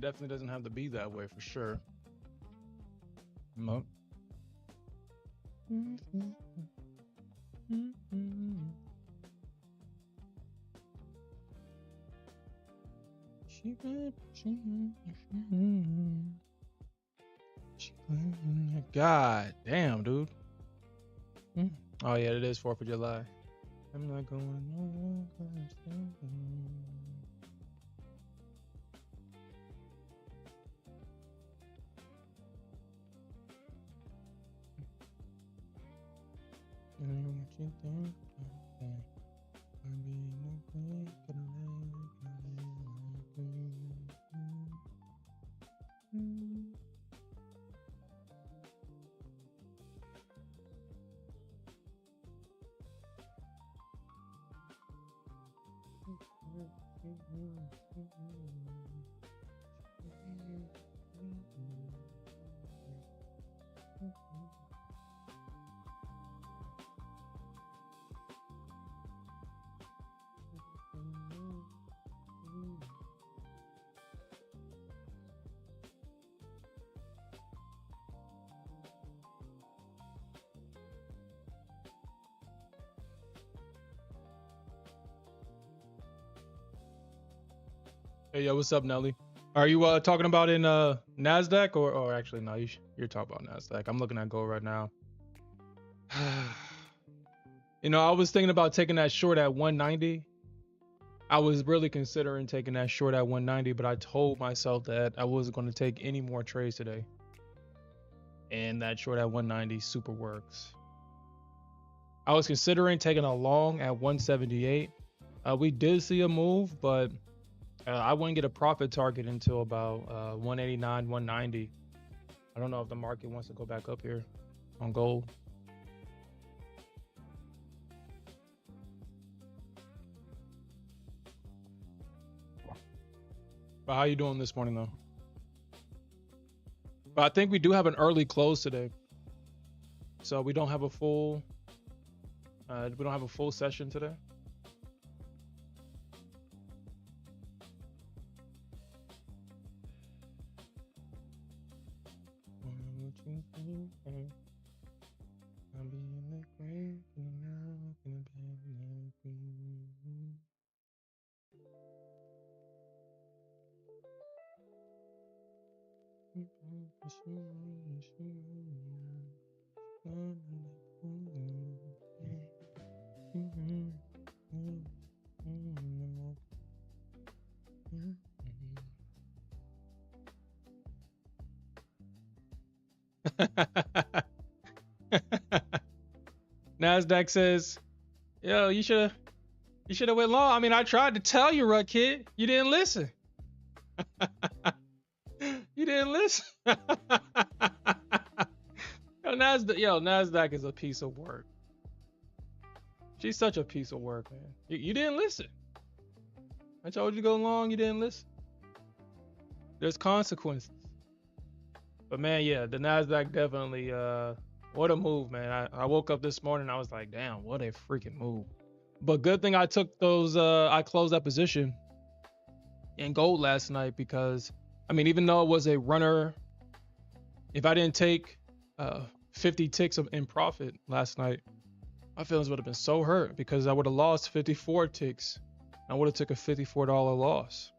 definitely doesn't have to be that way for sure. No. God damn, dude. Oh yeah, it is 4th of July. I'm not going. Hey, yo, what's up, Nelly? Are you talking about in Nasdaq or actually no, you're talking about Nasdaq. I'm looking at gold right now. You know, I was thinking about taking that short at 190. I was really considering taking that short at 190, but I told myself that I wasn't going to take any more trades today. And that short at 190 super works. I was considering taking a long at 178. We did see a move, but I wouldn't get a profit target until about 189, 190. I don't know if the market wants to go back up here on gold. But how you doing this morning though? But I think we do have an early close today, so we don't have a full session today. Nasdaq says, "Yo, you should have went long. I mean, I tried to tell you, Rut Kid. You didn't listen. You didn't listen." Nasdaq is a piece of work. She's such a piece of work, man. You didn't listen. I told you to go long. You didn't listen. There's consequences. But man, yeah, the Nasdaq definitely. What a move, man. I woke up this morning. I was like, damn, what a freaking move. But good thing I took those. I closed that position in gold last night because, I mean, even though it was a runner, if I didn't take 50 ticks in profit last night, my feelings would have been so hurt because I would have lost 54 ticks. I would have took a $54 loss.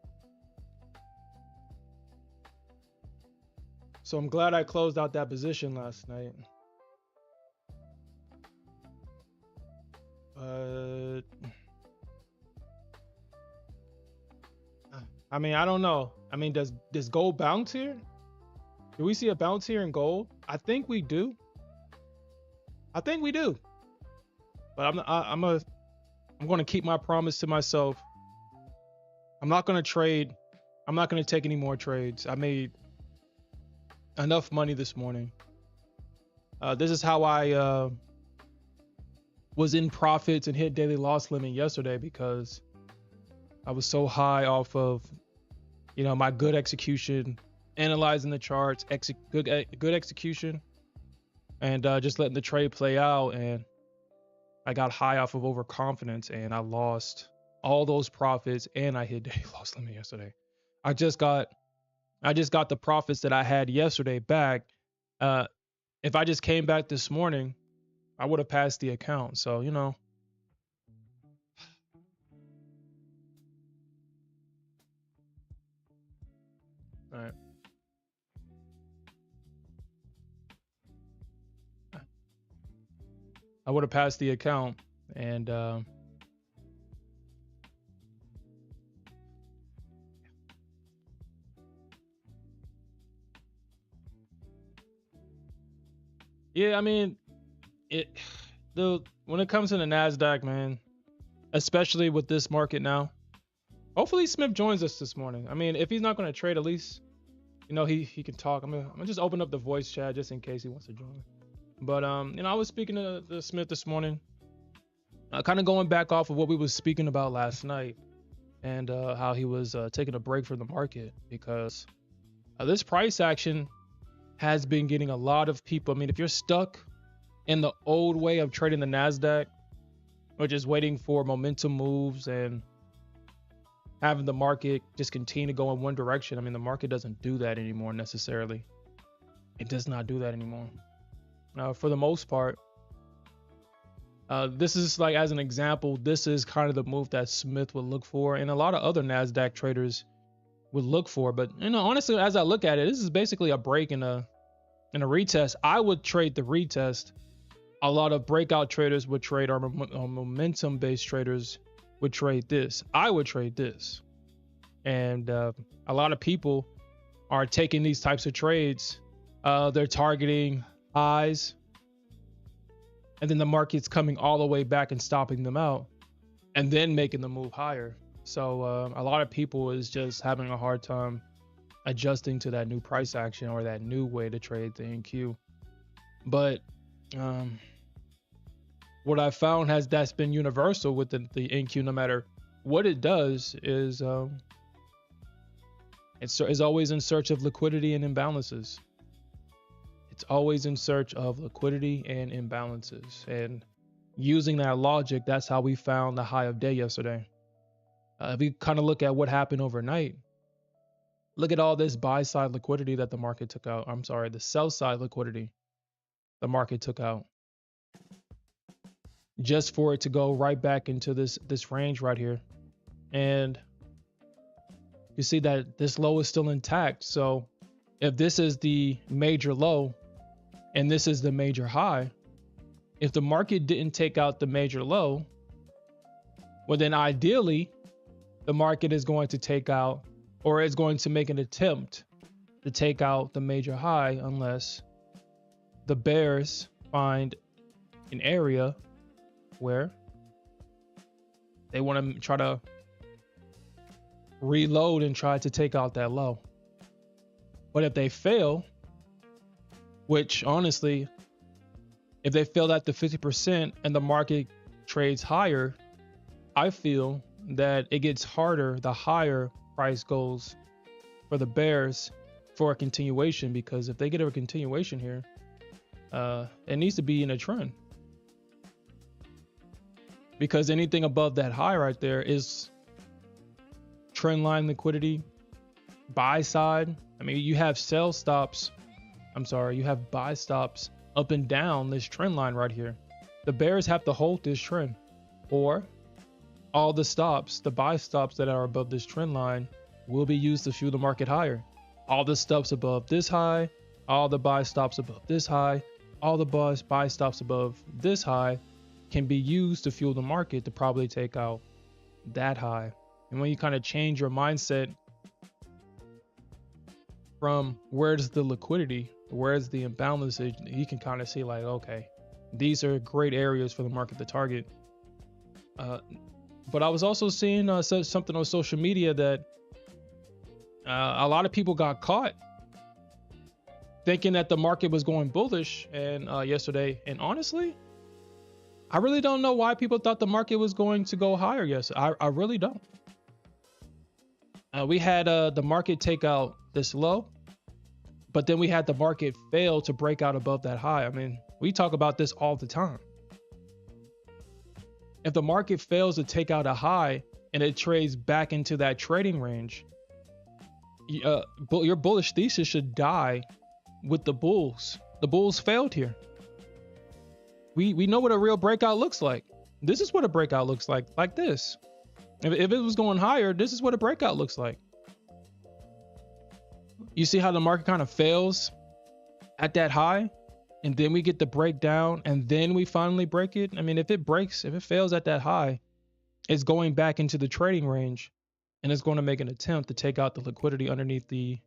So I'm glad I closed out that position last night. But I mean, I don't know. I mean, does gold bounce here? Do we see a bounce here in gold? I think we do. But I'm going to keep my promise to myself. I'm not going to trade. I'm not going to take any more trades. I made enough money this morning. This is how I was in profits and hit daily loss limit yesterday because I was so high off of, my good execution, analyzing the charts, good execution, and just letting the trade play out. And I got high off of overconfidence and I lost all those profits and I hit daily loss limit yesterday. I just got I just got the profits that I had yesterday back. Uh, if I just came back this morning, I would have passed the account. So, all right. I would have passed the account. And yeah, I mean, it the when it comes to the Nasdaq, man, especially with this market now. Hopefully Smith joins us this morning. I mean, if he's not going to trade, at least he can talk. I'm gonna just open up the voice chat just in case he wants to join. But I was speaking to Smith this morning, kind of going back off of what we was speaking about last night, and how he was taking a break from the market because this price action has been getting a lot of people. I mean, if you're stuck in the old way of trading the Nasdaq, or just waiting for momentum moves and having the market just continue to go in one direction, I mean, the market doesn't do that anymore necessarily. It does not do that anymore. For the most part, this is like, as an example, this is kind of the move that Smith would look for, and a lot of other Nasdaq traders would look for. But honestly, as I look at it, this is basically a break in a retest. I would trade the retest. A lot of breakout traders would trade, or momentum based traders would trade this. I would trade this. And a lot of people are taking these types of trades. They're targeting highs, and then the market's coming all the way back and stopping them out, and then making the move higher. So a lot of people is just having a hard time adjusting to that new price action or that new way to trade the NQ. But what I found that's been universal with the NQ, no matter what it does, is it's always in search of liquidity and imbalances. It's always in search of liquidity and imbalances. And using that logic, that's how we found the high of day yesterday. If we kind of look at what happened overnight, look at all this buy side liquidity that the market took out. I'm sorry, the sell side liquidity the market took out, just for it to go right back into this range right here. And you see that this low is still intact. So if this is the major low and this is the major high, if the market didn't take out the major low, well, then ideally the market is going to take out, or is going to make an attempt to take out the major high, unless the bears find an area where they want to try to reload and try to take out that low. But if they fail, which honestly, if they fail at the 50% and the market trades higher, I feel that it gets harder the higher price goes for the bears for a continuation, because if they get a continuation here, it needs to be in a trend, because anything above that high right there is trend line liquidity, buy side. I mean, you have sell stops. You have buy stops up and down this trend line right here. The bears have to hold this trend, or all the stops, the buy stops that are above this trend line, will be used to fuel the market higher. All the stops above this high, all the buy stops above this high, all the buy stops above this high can be used to fuel the market to probably take out that high. And when you kind of change your mindset from where's the liquidity, where's the imbalance, you can kind of see like, okay, these are great areas for the market to target. But I was also seeing something on social media that a lot of people got caught thinking that the market was going bullish and yesterday. And honestly, I really don't know why people thought the market was going to go higher yesterday. I really don't. We had the market take out this low, but then we had the market fail to break out above that high. I mean, we talk about this all the time. If the market fails to take out a high and it trades back into that trading range, Your bullish thesis should die with the bulls. The bulls failed here. We know what a real breakout looks like. This is what a breakout looks like this. If it was going higher, this is what a breakout looks like. You see how the market kind of fails at that high, and then we get the breakdown, and then we finally break it. I mean, if it fails at that high, it's going back into the trading range, and it's going to make an attempt to take out the liquidity underneath the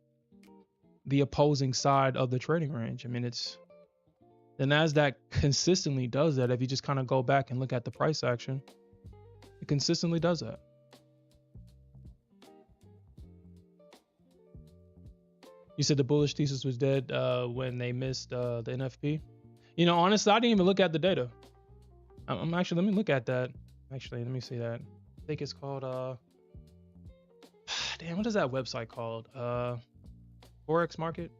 opposing side of the trading range. I mean, the Nasdaq consistently does that. If you just kind of go back and look at the price action, it consistently does that. You said the bullish thesis was dead when they missed the NFP. You know, honestly, I didn't even look at the data. I'm actually, let me look at that. Actually, let me see that. I think it's called damn, what is that website called? Forex Market?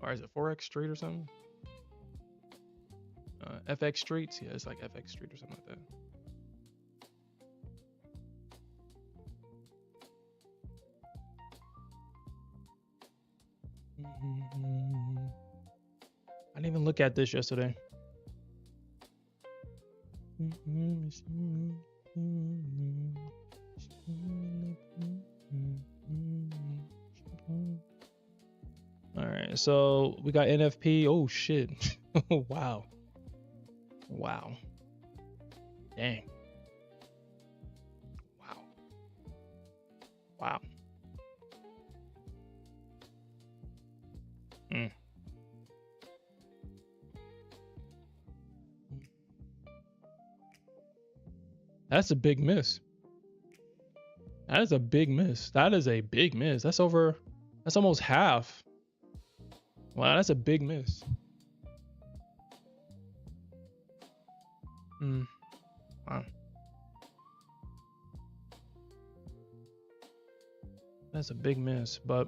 Or is it Forex Street or something? FX Streets? Yeah, it's like FX Street or something like that. I didn't even look at this yesterday. All right, so we got NFP. Oh shit. Wow. Wow. Dang. Wow. Wow. That's a big miss. That is a big miss. That is a big miss. That's almost half. Wow, that's a big miss. Wow. That's a big miss, but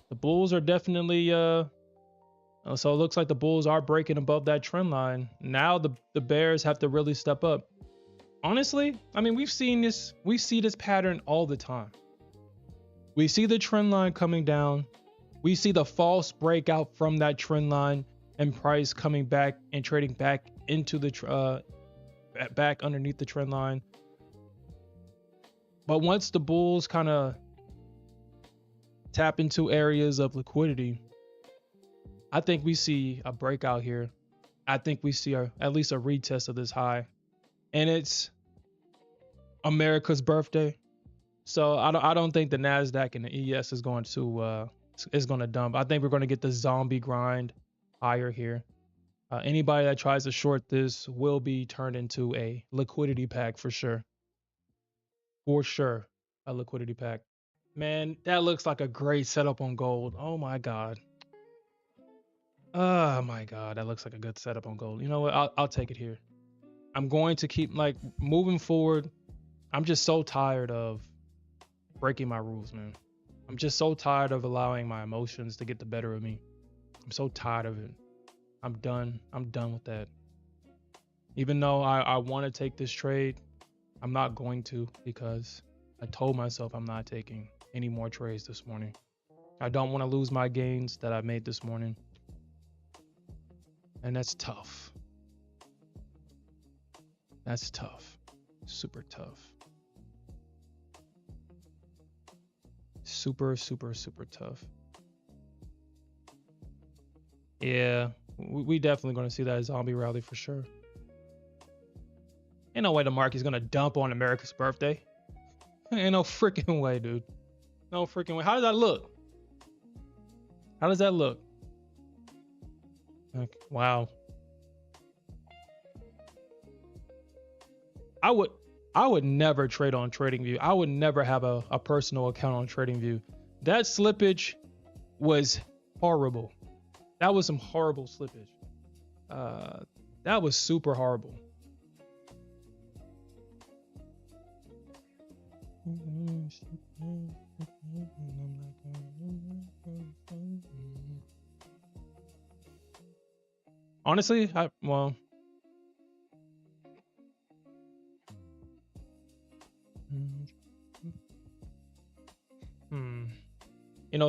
the bulls are definitely so it looks like the bulls are breaking above that trend line. Now the bears have to really step up. Honestly, I mean, we see this pattern all the time. We see the trend line coming down. We see the false breakout from that trend line and price coming back and trading back into the back underneath the trend line. But once the bulls kind of tap into areas of liquidity, I think we see a breakout here. I think we see at least a retest of this high, and it's America's birthday. So I don't think the Nasdaq and the ES is going to dump. I think we're going to get the zombie grind higher here. Anybody that tries to short this will be turned into a liquidity pack for sure. For sure, a liquidity pack. Man, that looks like a great setup on gold. Oh my god. Oh my god, that looks like a good setup on gold. You know what? I'll take it here. I'm going to keep moving forward. I'm just so tired of breaking my rules, man. I'm just so tired of allowing my emotions to get the better of me. I'm so tired of it. I'm done. I'm done with that. Even though I want to take this trade, I'm not going to, because I told myself I'm not taking any more trades this morning. I don't want to lose my gains that I made this morning. And that's tough. That's tough. Super tough. Super, super, super tough. Yeah, we definitely going to see that zombie rally for sure. Ain't no way the market's going to dump on America's birthday. Ain't no freaking way, dude. No freaking way. How does that look? How does that look? Like, wow. I would never trade on TradingView. I would never have a personal account on TradingView. That slippage was horrible. That was some horrible slippage. That was super horrible. Honestly,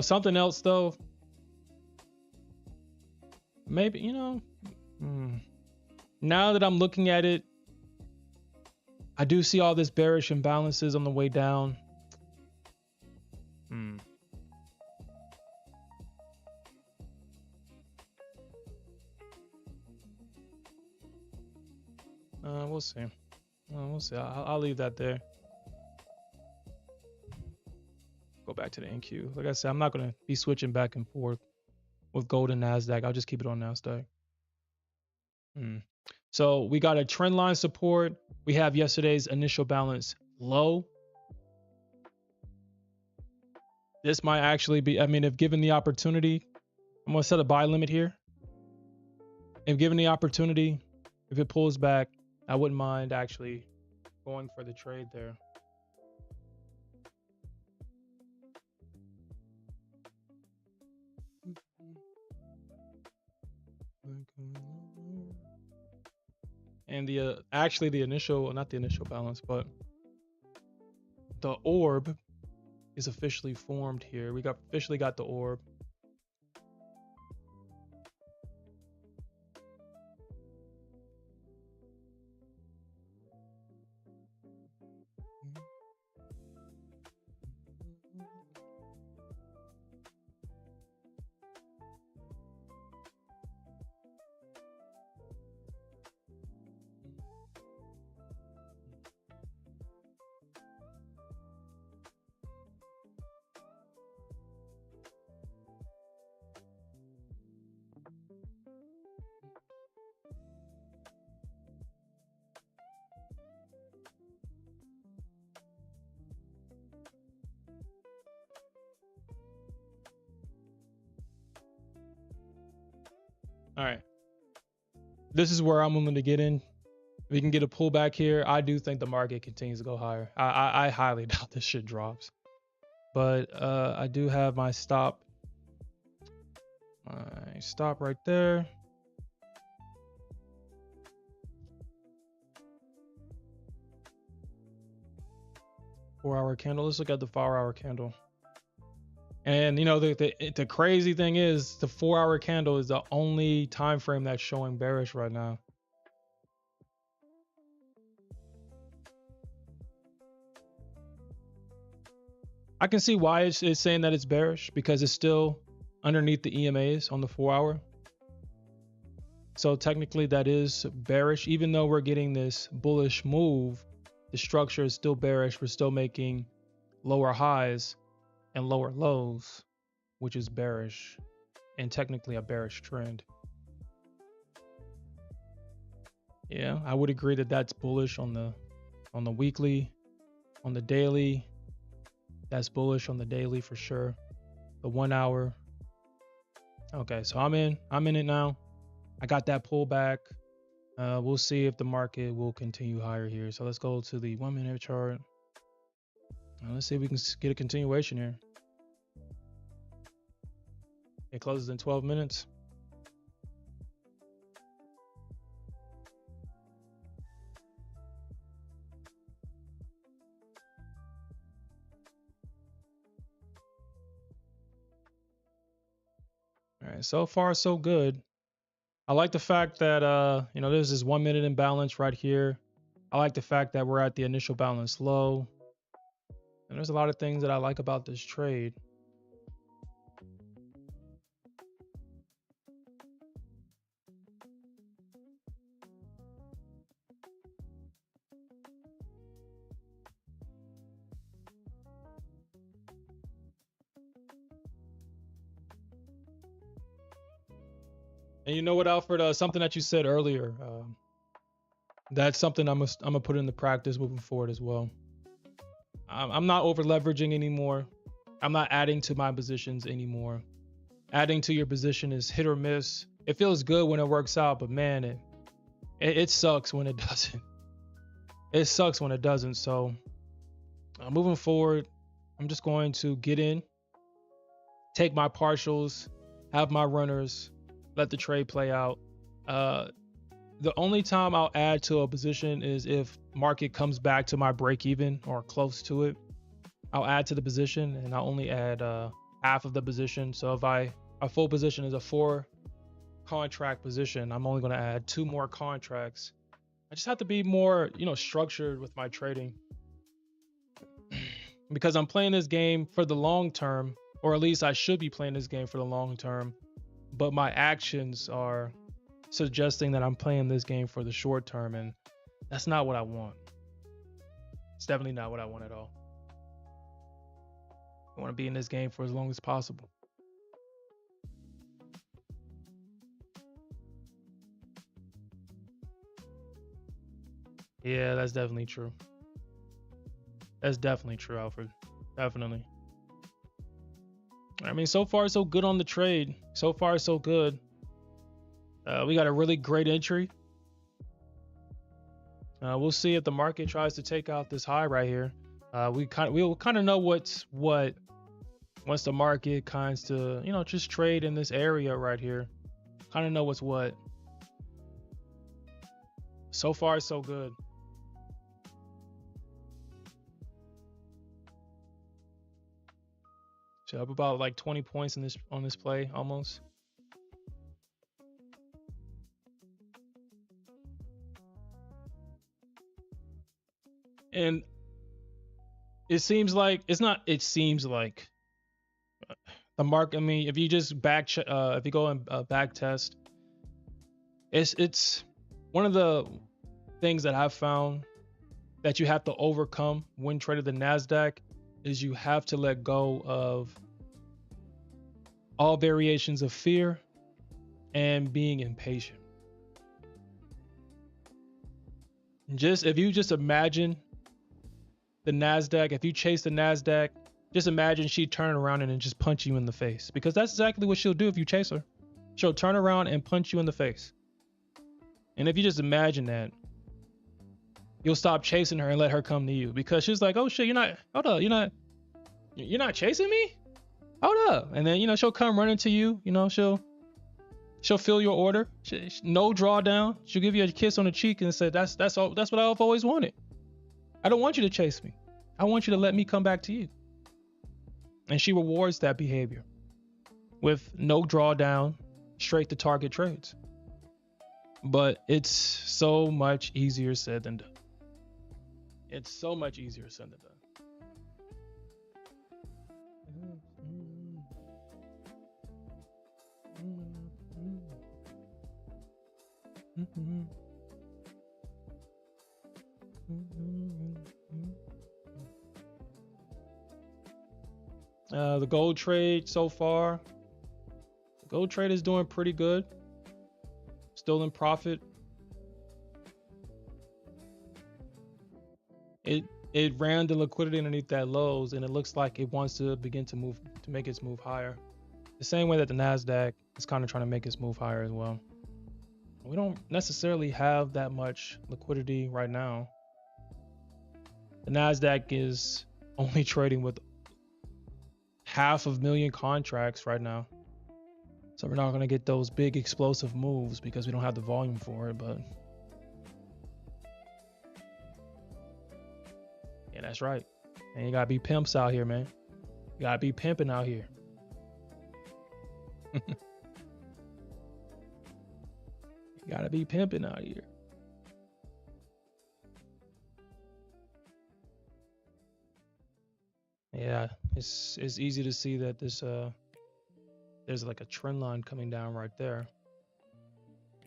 something else though. Maybe, now that I'm looking at it, I do see all this bearish imbalances on the way down. We'll see. We'll see. I'll leave that there. Go back to the NQ. Like I said, I'm not going to be switching back and forth with gold and Nasdaq. I'll just keep it on Nasdaq. So we got a trend line support. We have yesterday's initial balance low. This might actually be, if given the opportunity, I'm going to set a buy limit here. If given the opportunity, if it pulls back, I wouldn't mind actually going for the trade there. And actually the initial, not the initial balance, but the orb is officially formed here. We officially got the orb. All right. This is where I'm willing to get in. We can get a pullback here. I do think the market continues to go higher. I highly doubt this shit drops. But I do have my stop. My stop right there. Four-hour candle. Let's look at the 4-hour candle. And the crazy thing is the 4-hour candle is the only time frame that's showing bearish right now. I can see why it's saying that it's bearish, because it's still underneath the EMAs on the 4-hour. So technically that is bearish. Even though we're getting this bullish move, the structure is still bearish. We're still making lower highs and lower lows, which is bearish and technically a bearish trend. Yeah, I would agree that that's bullish on the weekly. On the daily, that's bullish on the daily for sure. The 1 hour. Okay, so I'm in it now. I got that pullback. We'll see if the market will continue higher here. So let's go to the 1 minute chart. Let's see if we can get a continuation here. It closes in 12 minutes. All right, so far so good. I like the fact that there's this 1 minute imbalance right here. I like the fact that we're at the initial balance low. And there's a lot of things that I like about this trade. And you know what, Alfred? Something that you said earlier. That's something I'm gonna put into practice moving forward as well. I'm not over leveraging anymore. I'm not adding to my positions anymore. Adding to your position is hit or miss. It feels good when it works out, but man, it sucks when it doesn't. It sucks when it doesn't. So moving forward, I'm just going to get in, take my partials, have my runners, let the trade play out. The only time I'll add to a position is if market comes back to my break even or close to it. I'll add to the position, and I'll only add half of the position. So if a full position is a 4 contract position, I'm only going to add 2 more contracts. I just have to be more, structured with my trading because I'm playing this game for the long term, or at least I should be playing this game for the long term. But my actions are suggesting that I'm playing this game for the short term, and that's not what I want. It's definitely not what I want at all. I want to be in this game for as long as possible. Yeah, that's definitely true. That's definitely true, Alfred. Definitely. I mean, so far so good on the trade. So far so good. We got a really great entry. We'll see if the market tries to take out this high right here. We'll kind of know what's what once the market kinds to just trade in this area right here. Kind of know what's what. So far so good. So up about like 20 points on this play almost. And it seems like the market. I mean, if you just if you go and back test, it's one of the things that I've found that you have to overcome when trading the Nasdaq is you have to let go of all variations of fear and being impatient. If you just imagine the Nasdaq, if you chase the Nasdaq, just imagine she'd turn around and then just punch you in the face, because that's exactly what she'll do if you chase her. She'll turn around and punch you in the face. And if you just imagine that, you'll stop chasing her and let her come to you, because she's like, oh shit, you're not chasing me? Hold up. And then, she'll come running to you, she'll fill your order. No drawdown. She'll give you a kiss on the cheek and say, that's what I've always wanted. I don't want you to chase me. I want you to let me come back to you. And she rewards that behavior with no drawdown, straight to target trades. But it's so much easier said than done. It's so much easier said than done. The gold trade so far, the gold trade is doing pretty good. Still in profit. It ran the liquidity underneath that lows, and it looks like it wants to begin to make its move higher. The same way that the Nasdaq is kind of trying to make its move higher as well. We don't necessarily have that much liquidity right now. The Nasdaq is only trading with 500,000 contracts right now. So we're not going to get those big explosive moves because we don't have the volume for it, but yeah, that's right. And you got to be pimps out here, man. You got to be pimping out here. You got to be pimping out here. Yeah, it's easy to see that there's like a trend line coming down right there.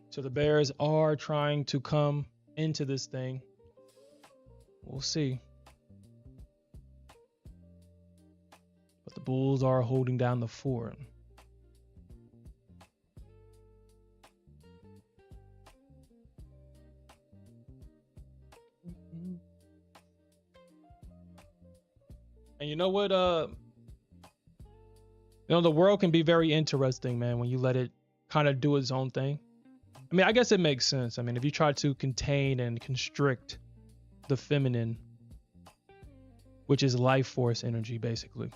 So the bears are trying to come into this thing. We'll see. But the bulls are holding down the fort. And you know what? The world can be very interesting, man, when you let it kind of do its own thing. I mean, I guess it makes sense. I mean, if you try to contain and constrict the feminine, which is life force energy, basically,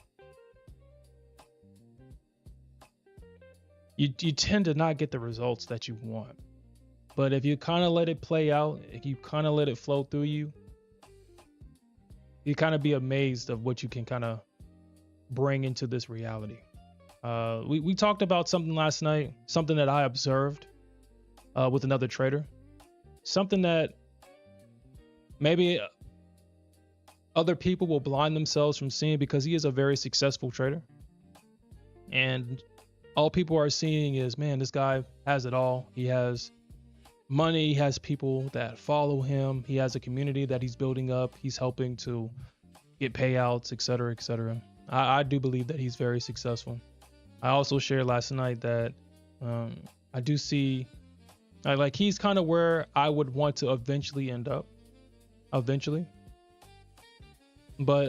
you tend to not get the results that you want. But if you kind of let it play out, if you kind of let it flow through you, you kind of be amazed of what you can kind of bring into this reality. We talked about something last night, something that I observed with another trader, something that maybe other people will blind themselves from seeing because he is a very successful trader. And all people are seeing is, man, this guy has it all. He has money, he has people that follow him, he has a community that he's building up, he's helping to get payouts, etc., etc. I do believe that he's very successful. I also shared last night that I do see, like, he's kind of where I would want to eventually end up, but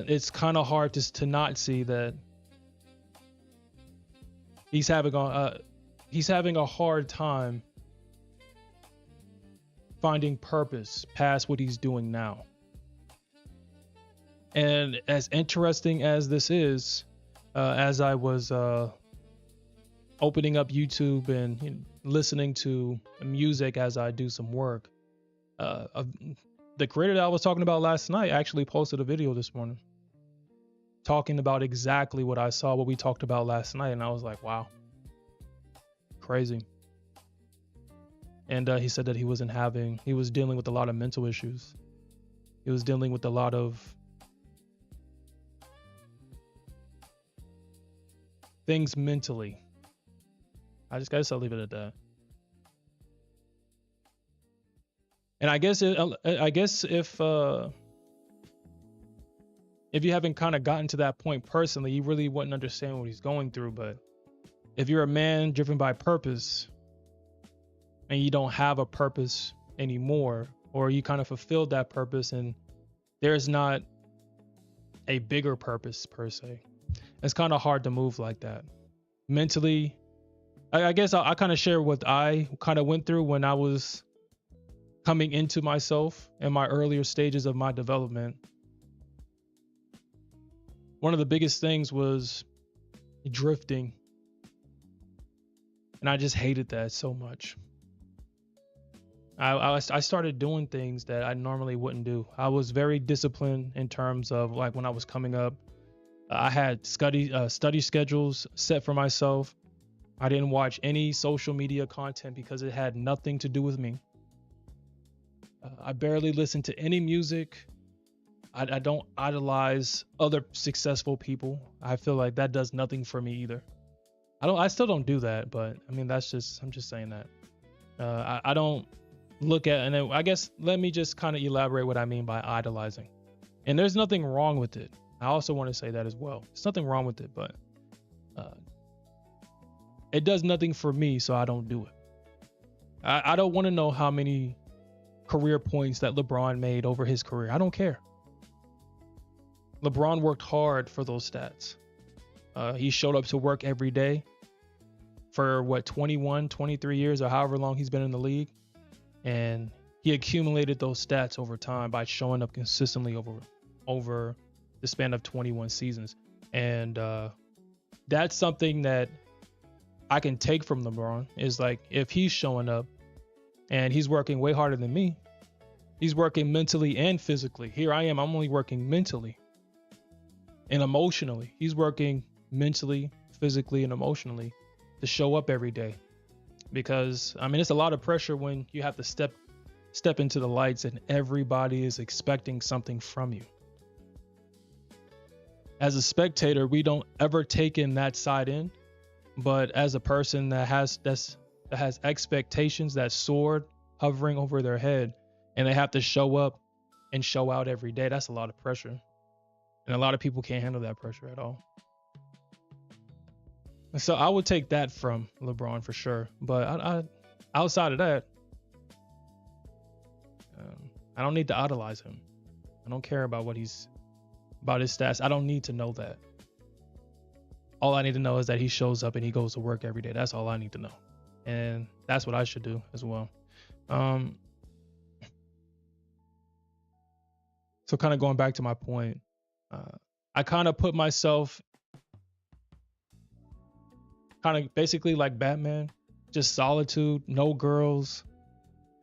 it's kind of hard to not see that he's having a hard time finding purpose past what he's doing now. And as interesting as this is, as I was opening up YouTube and listening to music as I do some work, the creator that I was talking about last night actually posted a video this morning talking about exactly what I saw, what we talked about last night. And I was like, wow, crazy. And he said that he was dealing with a lot of mental issues. He was dealing with a lot of things mentally. I guess I'll leave it at that. And I guess if you haven't kind of gotten to that point personally, you really wouldn't understand what he's going through. But if you're a man driven by purpose and you don't have a purpose anymore, or you kind of fulfilled that purpose and there's not a bigger purpose per se, it's kind of hard to move like that. Mentally, I guess I kind of share what I kind of went through when I was coming into myself in my earlier stages of my development. One of the biggest things was drifting. And I just hated that so much. I started doing things that I normally wouldn't do. I was very disciplined in terms of, like, when I was coming up, I had study schedules set for myself. I didn't watch any social media content because it had nothing to do with me. I barely listened to any music. I don't idolize other successful people. I feel like that does nothing for me either. I still don't do that, but I mean, I'm just saying that. I don't look at, and I guess let me just kind of elaborate what I mean by idolizing. And there's nothing wrong with it. I also want to say that as well. There's nothing wrong with it, but it does nothing for me, so I don't do it. I don't want to know how many career points that LeBron made over his career. I don't care. LeBron worked hard for those stats. He showed up to work every day for 21, 23 years or however long he's been in the league. And he accumulated those stats over time by showing up consistently over the span of 21 seasons. And that's something that I can take from LeBron, is like, if he's showing up and he's working way harder than me, he's working mentally and physically. Here I am, I'm only working mentally and emotionally. He's working mentally, physically, and emotionally to show up every day. Because I mean, it's a lot of pressure when you have to step into the lights and everybody is expecting something from you. As a spectator, we don't ever take in that side in, but as a person that has expectations that soared hovering over their head, and they have to show up and show out every day, that's a lot of pressure. And a lot of people can't handle that pressure at all. So I would take that from LeBron for sure. But I outside of that, I don't need to idolize him. I don't care about his stats. I don't need to know that. All I need to know is that he shows up and he goes to work every day. That's all I need to know. And that's what I should do as well. So kind of going back to my point, I kind of put myself kind of basically like Batman, just solitude, no girls,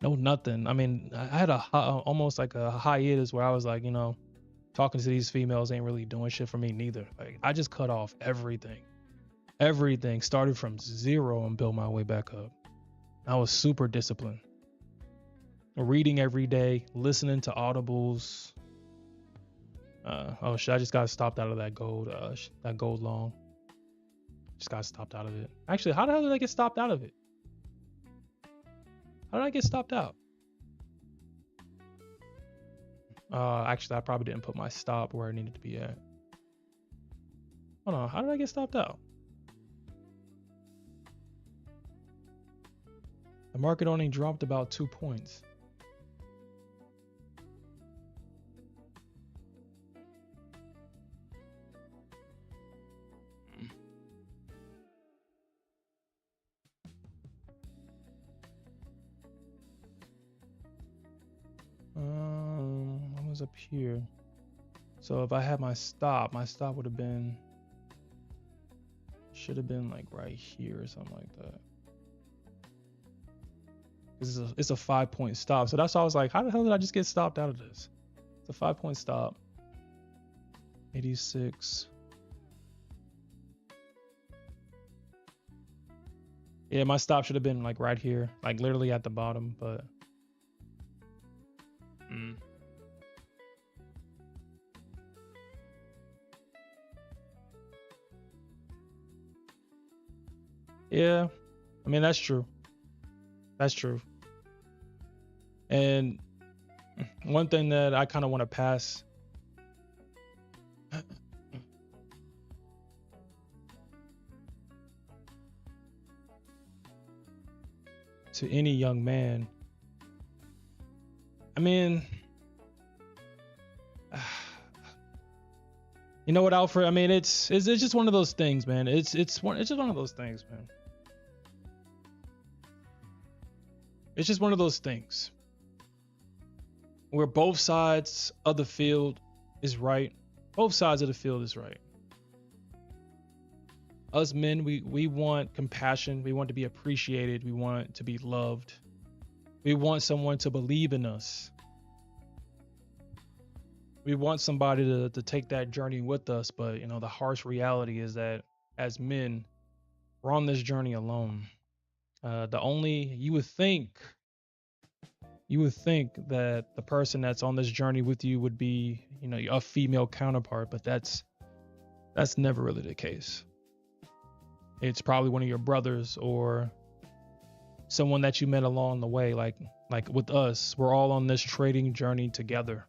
no nothing. I mean, I had almost like a hiatus where I was like, talking to these females ain't really doing shit for me neither. Like, I just cut off everything. Everything started from zero and built my way back up. I was super disciplined. Reading every day, listening to audibles. Oh shit! I just got stopped out of that gold long. Just got stopped out of it. Actually, how the hell did I get stopped out of it? How did I get stopped out? Actually, I probably didn't put my stop where it needed to be at. Hold on, how did I get stopped out? The market only dropped about 2 points. I was up here. So if I had my stop would have been, should have been like right here or something like that. It's a 5-point stop. So that's why I was like, how the hell did I just get stopped out of this? It's a 5-point stop. 86. Yeah, my stop should have been like right here, like literally at the bottom, but yeah, I mean, that's true. That's true. And one thing that I kind of want to pass to any young man, I mean, you know what, Alfred? I mean, it's just one of those things, man. It's just one of those things, man. It's just one of those things where both sides of the field is right. Both sides of the field is right. Us men, we want compassion. We want to be appreciated. We want to be loved. We want someone to believe in us. We want somebody to take that journey with us. But, you know, the harsh reality is that as men, we're on this journey alone. You would think that the person that's on this journey with you would be, you know, a female counterpart, but that's never really the case. It's probably one of your brothers or someone that you met along the way. Like with us, we're all on this trading journey together.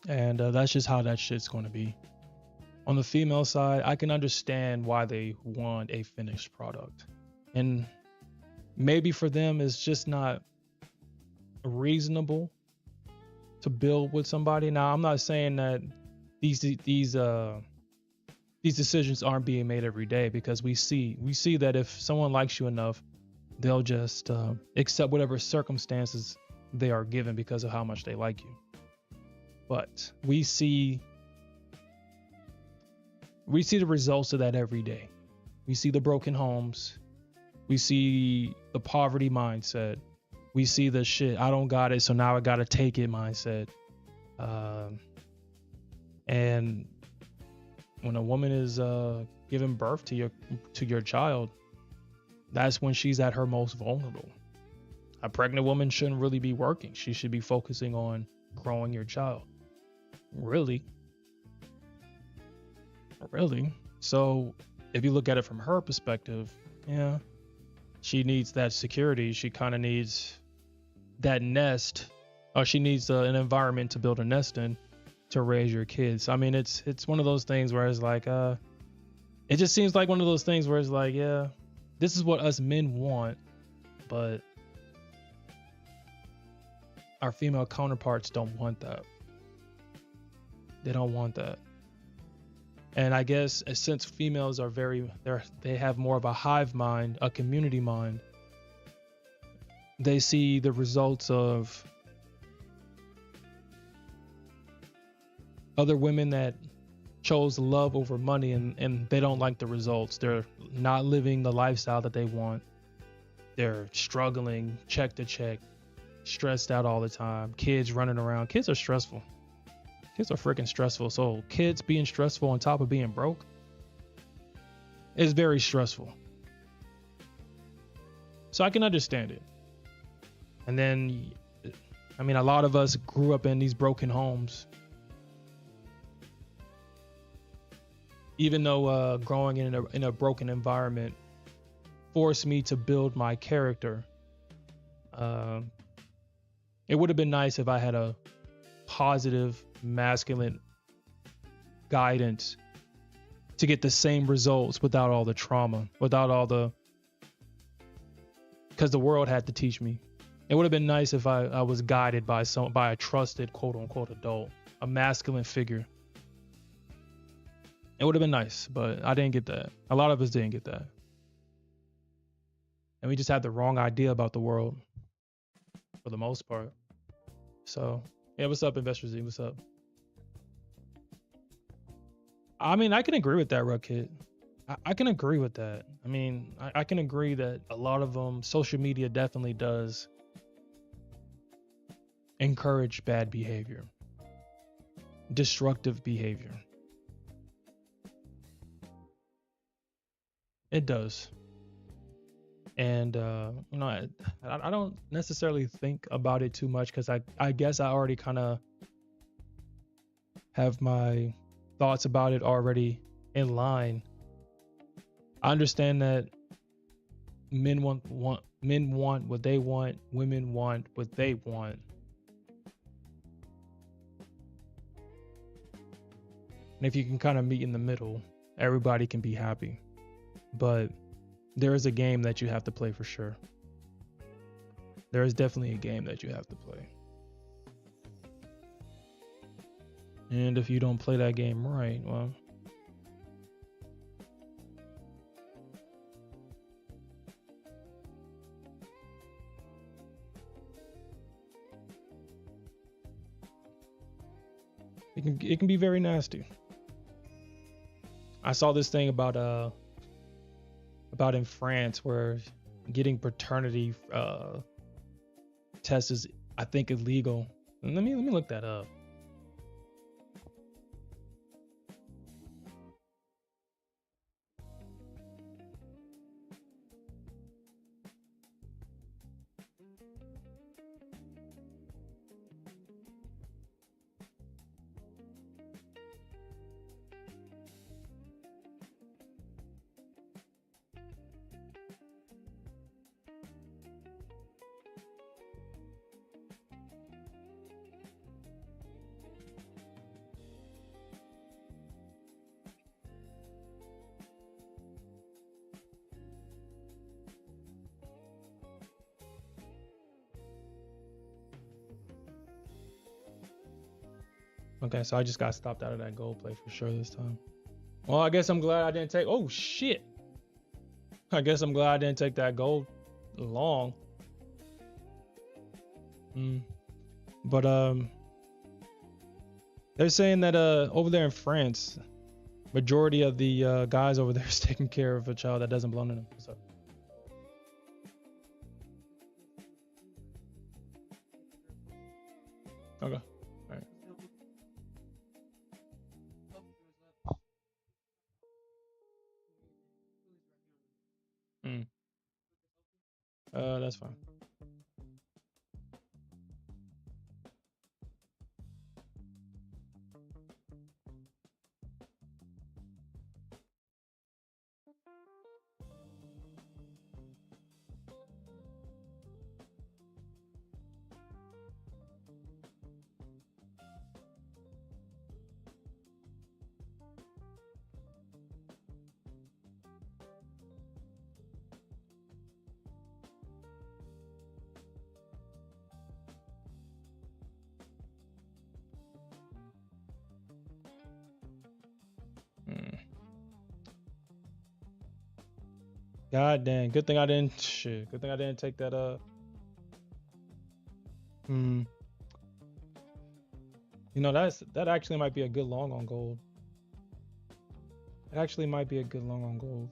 And that's just how that shit's going to be. On the female side, I can understand why they want a finished product. And maybe for them, it's just not reasonable to build with somebody. Now, I'm not saying that these decisions aren't being made every day, because we see that if someone likes you enough, they'll just accept whatever circumstances they are given because of how much they like you. But we see the results of that every day. We see the broken homes. We see the poverty mindset. We see the shit, I don't got it, so now I gotta take it mindset. And when a woman is giving birth to your child, that's when she's at her most vulnerable. A pregnant woman shouldn't really be working. She should be focusing on growing your child. Really. So if you look at it from her perspective, yeah, she needs that security. She kind of needs that nest, or she needs an environment to build a nest in to raise your kids. I mean, it's one of those things where it's like, it just seems like one of those things where it's like, yeah, this is what us men want, but our female counterparts don't want that. They don't want that. And I guess since females are they have more of a hive mind, a community mind, they see the results of other women that chose love over money, and they don't like the results. They're not living the lifestyle that they want. They're struggling check to check, stressed out all the time. Kids running around. Kids are stressful. Kids are freaking stressful. So kids being stressful on top of being broke is very stressful. So I can understand it. And then, I mean, a lot of us grew up in these broken homes. Even though growing in a broken environment forced me to build my character, it would have been nice if I had a positive, masculine guidance to get the same results without all the trauma, without all the, because the world had to teach me. It would have been nice if I was guided by a trusted quote unquote adult, a masculine figure. It would have been nice, but I didn't get that. A lot of us didn't get that. And we just had the wrong idea about the world for the most part. So, yeah, what's up, Investor Z? What's up? I mean, I can agree with that, Ruckit. I can agree with that. I mean, I can agree that a lot of social media definitely does encourage bad behavior, destructive behavior. It does. And, I don't necessarily think about it too much because I guess I already kind of have my thoughts about it already in line. I understand that men want what they want, women want what they want. And if you can kind of meet in the middle, everybody can be happy. But there is a game that you have to play for sure. There is definitely a game that you have to play. And if you don't play that game right, well, it can be very nasty. I saw this thing about in France where getting paternity test is, I think, illegal. Let me look that up. Okay, so I just got stopped out of that gold play for sure this time. Well, I guess I'm glad I didn't take. Oh shit! I guess I'm glad I didn't take that gold long. But they're saying that over there in France, majority of the guys over there is taking care of a child that doesn't belong to them. So. Okay. That's fine. God damn. Good thing I didn't take that You know, that actually might be a good long on gold. It actually might be a good long on gold.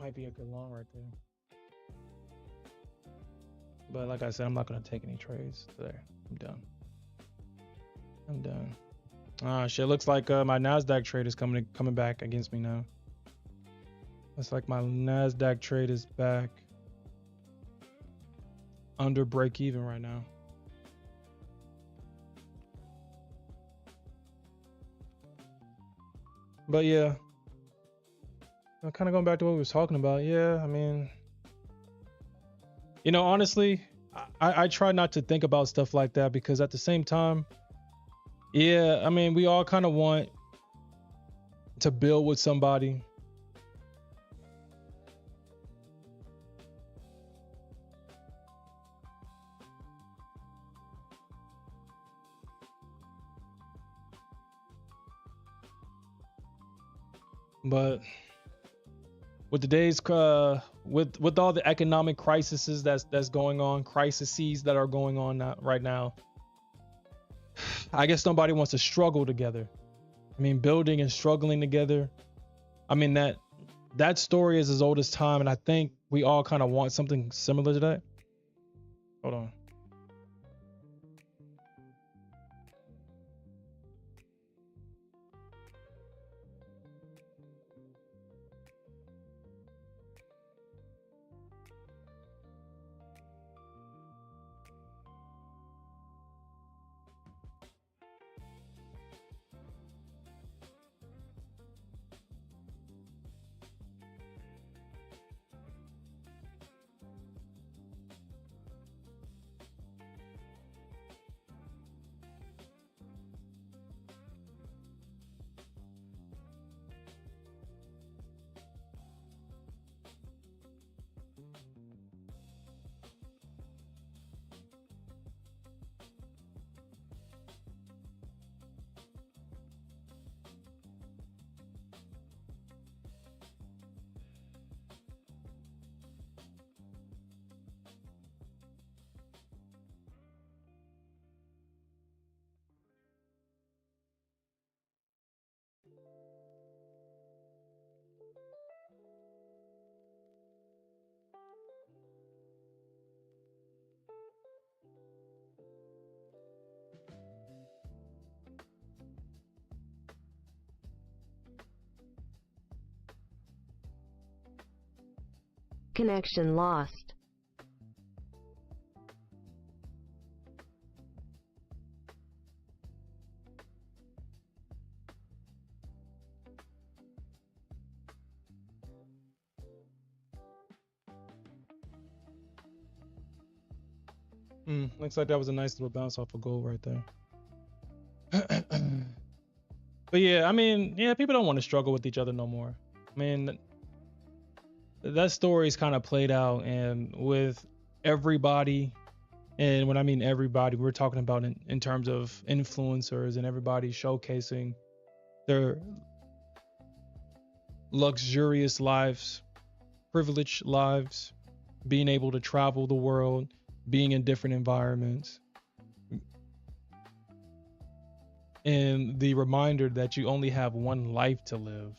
Might be a good long right there. But like I said, I'm not gonna take any trades there. I'm done. I'm done. Ah, shit. Looks like my Nasdaq trade is coming back against me now. Looks like my Nasdaq trade is back under break even right now. But yeah, I'm kind of going back to what we was talking about. Yeah, I mean, you know, honestly, I try not to think about stuff like that because at the same time, yeah, I mean, we all kind of want to build with somebody. But with today's with all the economic crises that's going on, crises that are going on right now, I guess nobody wants to struggle together. I mean, building and struggling together. I mean, that story is as old as time, and I think we all kind of want something similar to that. Hold on. Connection lost. Looks like that was a nice little bounce off of gold right there. But yeah, I mean, yeah, people don't want to struggle with each other no more. I mean, that story's kind of played out, and with everybody, and when I mean everybody, we're talking about in terms of influencers and everybody showcasing their luxurious lives, privileged lives, being able to travel the world, being in different environments, and the reminder that you only have one life to live.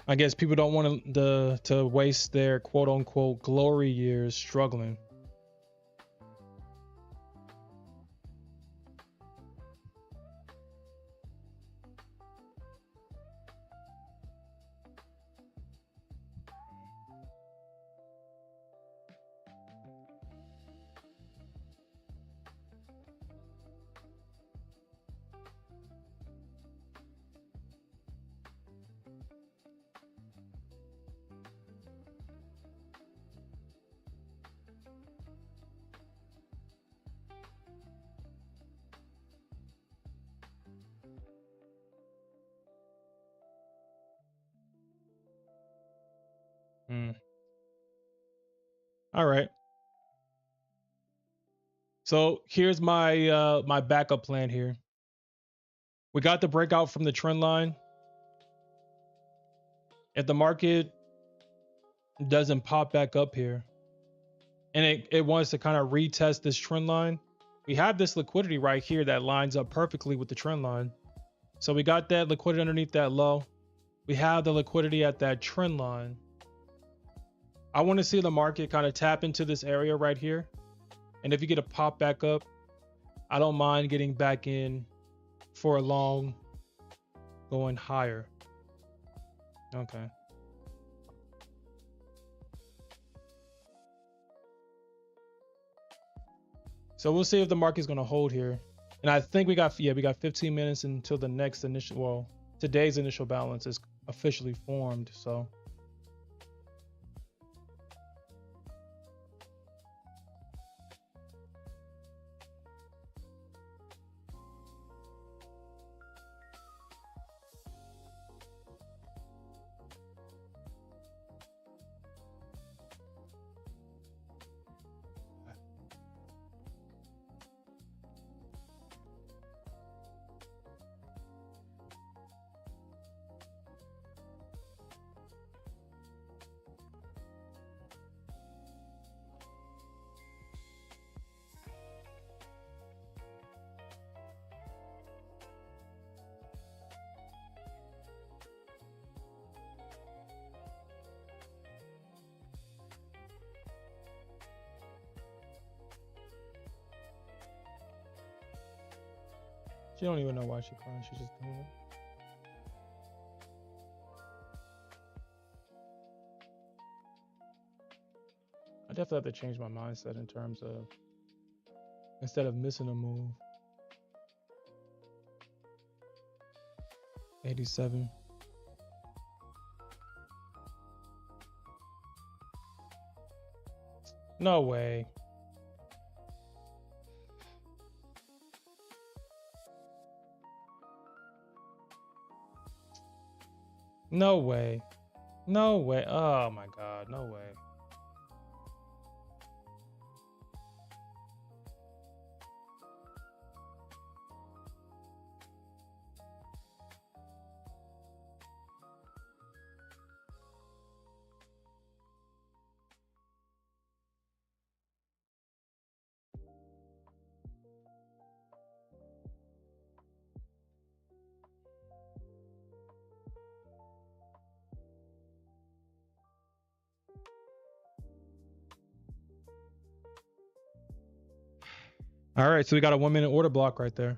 I guess people don't want to waste their quote unquote glory years struggling. All right. So here's my my backup plan here. We got the breakout from the trend line. If the market doesn't pop back up here and it wants to kind of retest this trend line, we have this liquidity right here that lines up perfectly with the trend line. So we got that liquidity underneath that low. We have the liquidity at that trend line. I want to see the market kind of tap into this area right here. And if you get a pop back up, I don't mind getting back in for a long going higher. Okay. So we'll see if the market's going to hold here. And I think we got 15 minutes until the next initial, well, today's initial balance is officially formed. So she don't even know why she's crying. She's just doing it. I definitely have to change my mindset in terms of instead of missing a move. 87. No way. No way. No way. Oh my God. No way. All right. So we got a 1 minute order block right there.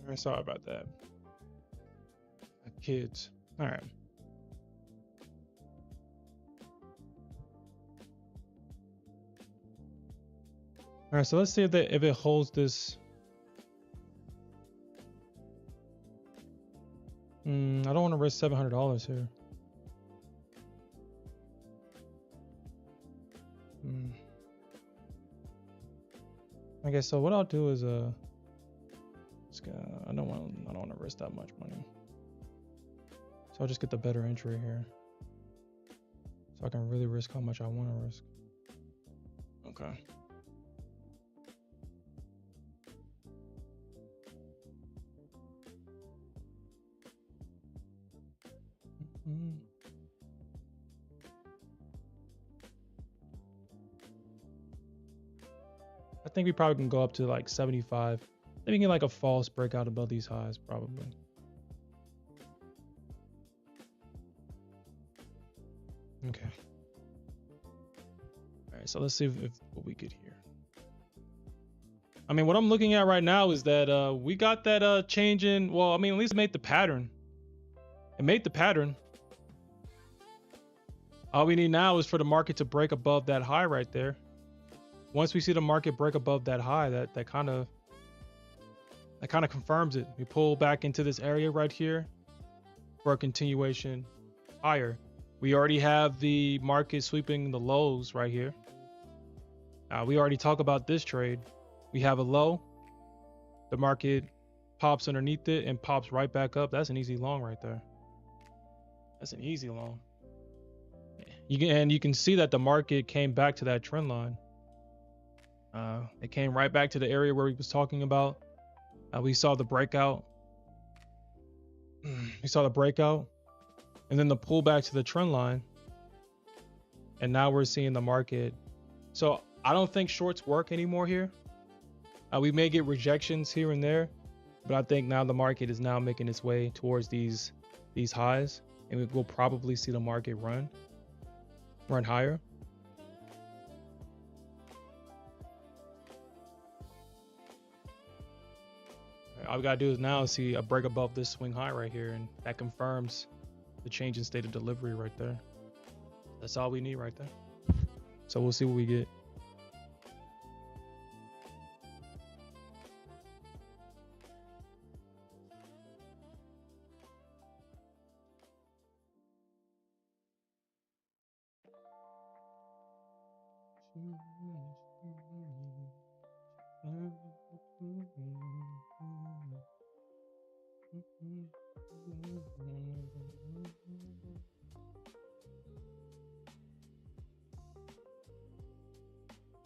All right, sorry about that. Kids. All right. All right, so let's see if it holds this. I don't want to risk $700 here. Okay, so what I'll do is I don't want to risk that much money. So I'll just get the better entry here, so I can really risk how much I want to risk. Okay. I think we probably can go up to like 75. Maybe get like a false breakout above these highs, probably. Okay. All right, so let's see if what we get here. I mean, what I'm looking at right now is that we got that change in. Well, I mean, at least it made the pattern. It made the pattern. All we need now is for the market to break above that high right there. Once we see the market break above that high, that kind of confirms it. We pull back into this area right here for a continuation higher. We already have the market sweeping the lows right here. We already talked about this trade. We have a low. The market pops underneath it and pops right back up. That's an easy long right there. That's an easy long. You can see that the market came back to that trend line. It came right back to the area where we was talking about. We saw the breakout. We saw the breakout, and then the pullback to the trend line. And now we're seeing the market. So I don't think shorts work anymore here. We may get rejections here and there, but I think now the market is now making its way towards these highs, and we will probably see the market run higher. All we gotta do is now see a break above this swing high right here, and that confirms the change in state of delivery right there. That's all we need right there. So we'll see what we get.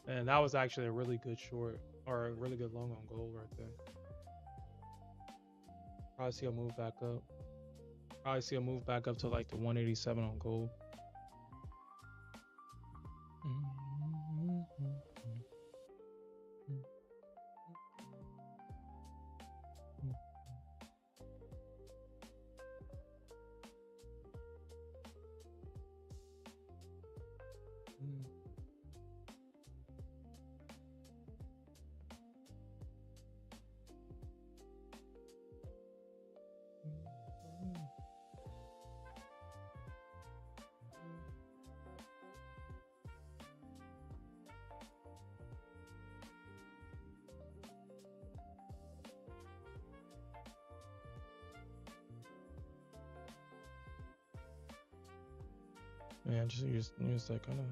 And that was actually a really good short, or a really good long on gold right there. Probably see a move back up. Probably see a move back up to like the 187 on gold. Yeah, just use that kind of.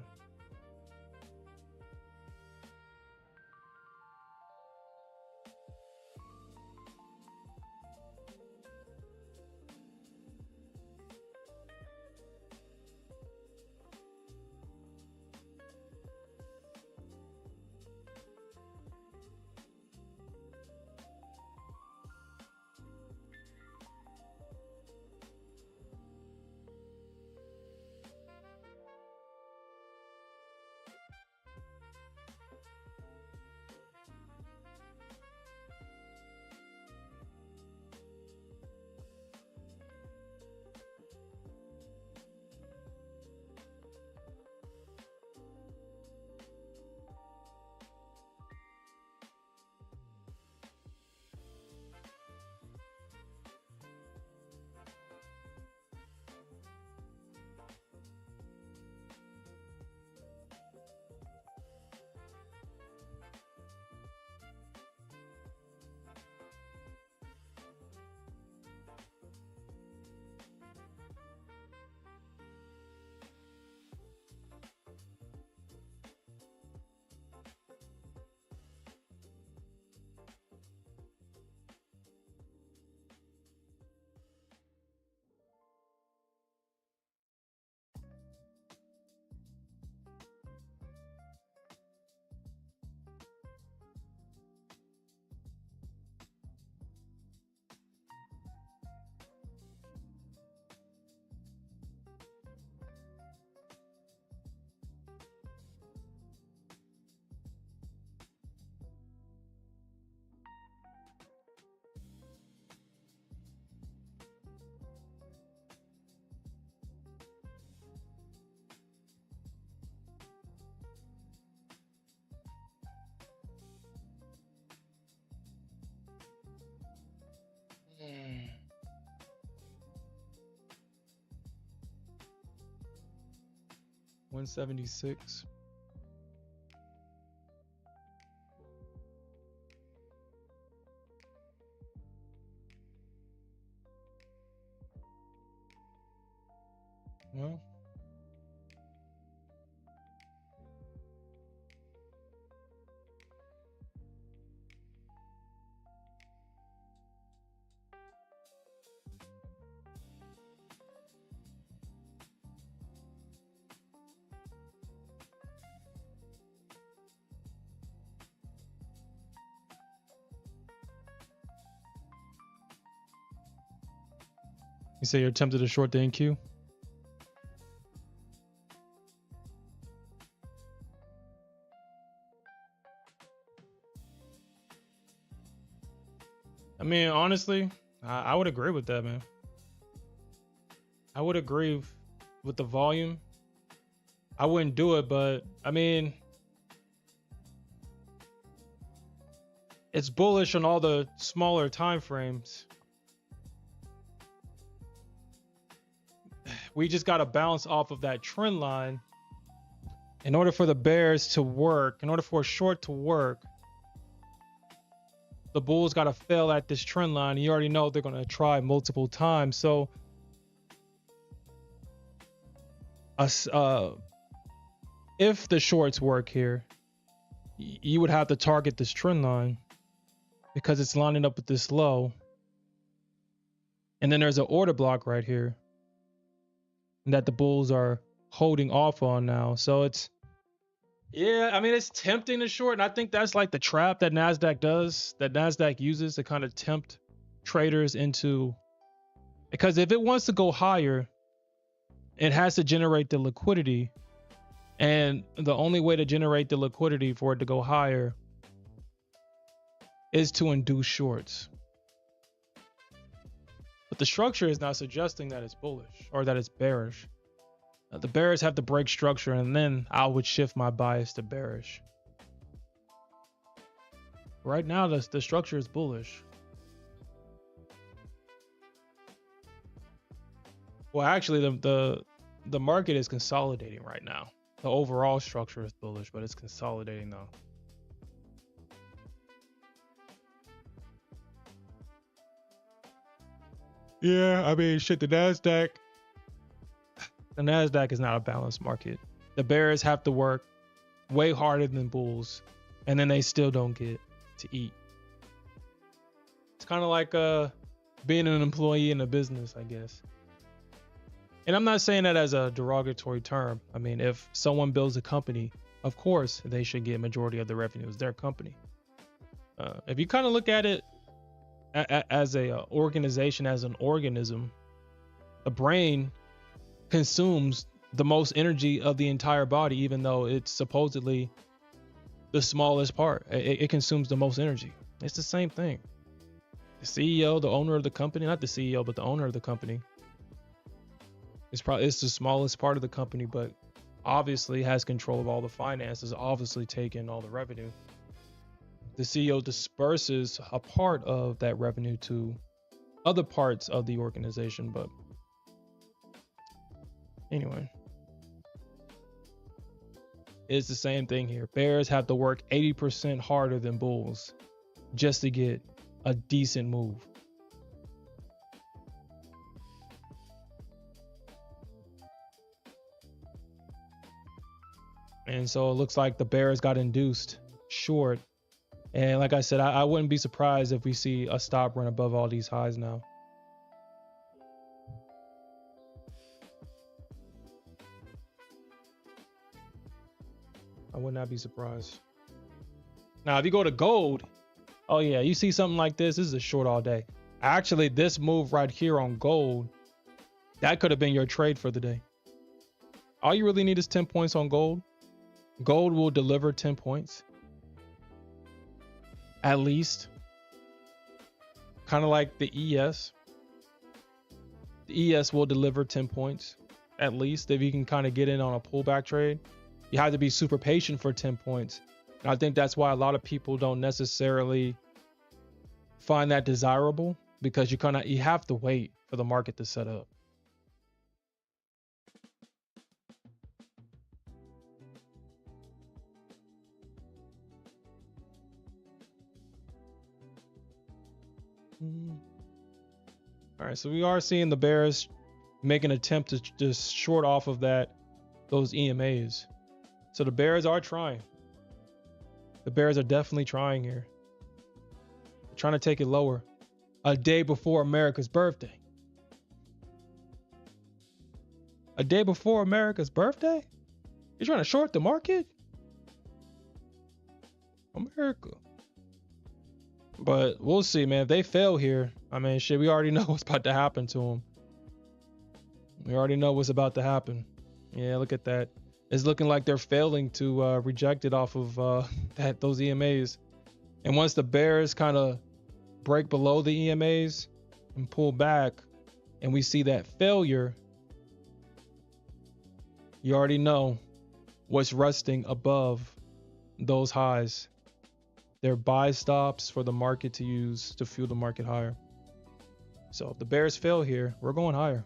$176. Well, you say you're tempted to short the NQ? I mean, honestly, I would agree with that, man. I would agree with the volume. I wouldn't do it, but I mean, it's bullish on all the smaller time frames. We just got to bounce off of that trend line. In order for the bears to work, in order for a short to work, the bulls got to fail at this trend line. You already know they're going to try multiple times. So if the shorts work here, you would have to target this trend line because it's lining up with this low. And then there's an order block right here that the bulls are holding off on now. So it's, yeah, I mean, it's tempting to short. And I think that's like the trap that Nasdaq does, that Nasdaq uses to kind of tempt traders into, because if it wants to go higher, it has to generate the liquidity. And the only way to generate the liquidity for it to go higher is to induce shorts. But the structure is not suggesting that it's bullish or that it's bearish. The bears have to break structure, and then I would shift my bias to bearish. Right now, the structure is bullish. Well, actually, the market is consolidating right now. The overall structure is bullish, but it's consolidating though. Yeah, I mean, shit, the Nasdaq is not a balanced market. The bears have to work way harder than bulls, and then they still don't get to eat. It's kind of like being an employee in a business, I guess. And I'm not saying that as a derogatory term. I mean, if someone builds a company, of course they should get majority of the revenue. It's their company. If you kind of look at it as a organization, as an organism, the brain consumes the most energy of the entire body, even though it's supposedly the smallest part. It consumes the most energy. It's the same thing. The CEO, the owner of the company, not the CEO, but the owner of the company, it's the smallest part of the company, but obviously has control of all the finances, obviously taking all the revenue. The CEO disperses a part of that revenue to other parts of the organization. But anyway, it's the same thing here. Bears have to work 80% harder than bulls just to get a decent move. And so it looks like the bears got induced short. And like I said, I wouldn't be surprised if we see a stop run above all these highs now. I would not be surprised. Now, if you go to gold, oh yeah, you see something like this is a short all day. Actually, this move right here on gold, that could have been your trade for the day. All you really need is 10 points on gold. Gold will deliver 10 points. At least. Kind of like the ES. The ES will deliver 10 points. At least, if you can kind of get in on a pullback trade. You have to be super patient for 10 points. And I think that's why a lot of people don't necessarily find that desirable, because you have to wait for the market to set up. All right, so we are seeing the bears make an attempt to just short off of those EMAs. So the bears are trying. The bears are definitely trying here. They're trying to take it lower a day before America's birthday. A day before America's birthday? You're trying to short the market? America. But we'll see, man. If they fail here, I mean, shit, we already know what's about to happen to them. We already know what's about to happen. Yeah, look at that. It's looking like they're failing to reject it off of those EMAs. And once the bears kind of break below the EMAs and pull back, and we see that failure, you already know what's resting above those highs. They're buy stops for the market to use to fuel the market higher. So if the bears fail here, we're going higher.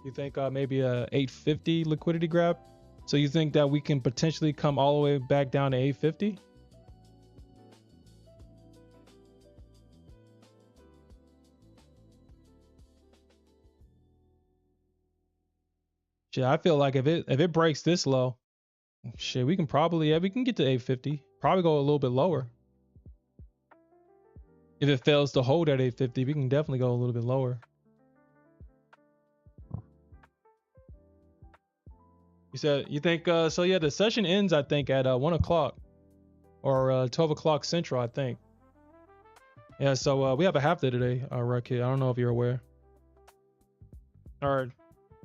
You think maybe a 850 liquidity grab? So you think that we can potentially come all the way back down to 850? Shit, I feel like if it breaks this low, shit, we can probably, we can get to 850. Probably go a little bit lower. If it fails to hold at 850, we can definitely go a little bit lower. You think so? Yeah, the session ends, I think, at 1 o'clock or 12 o'clock Central, I think. Yeah, so we have a half day today, Rakit. I don't know if you're aware. Or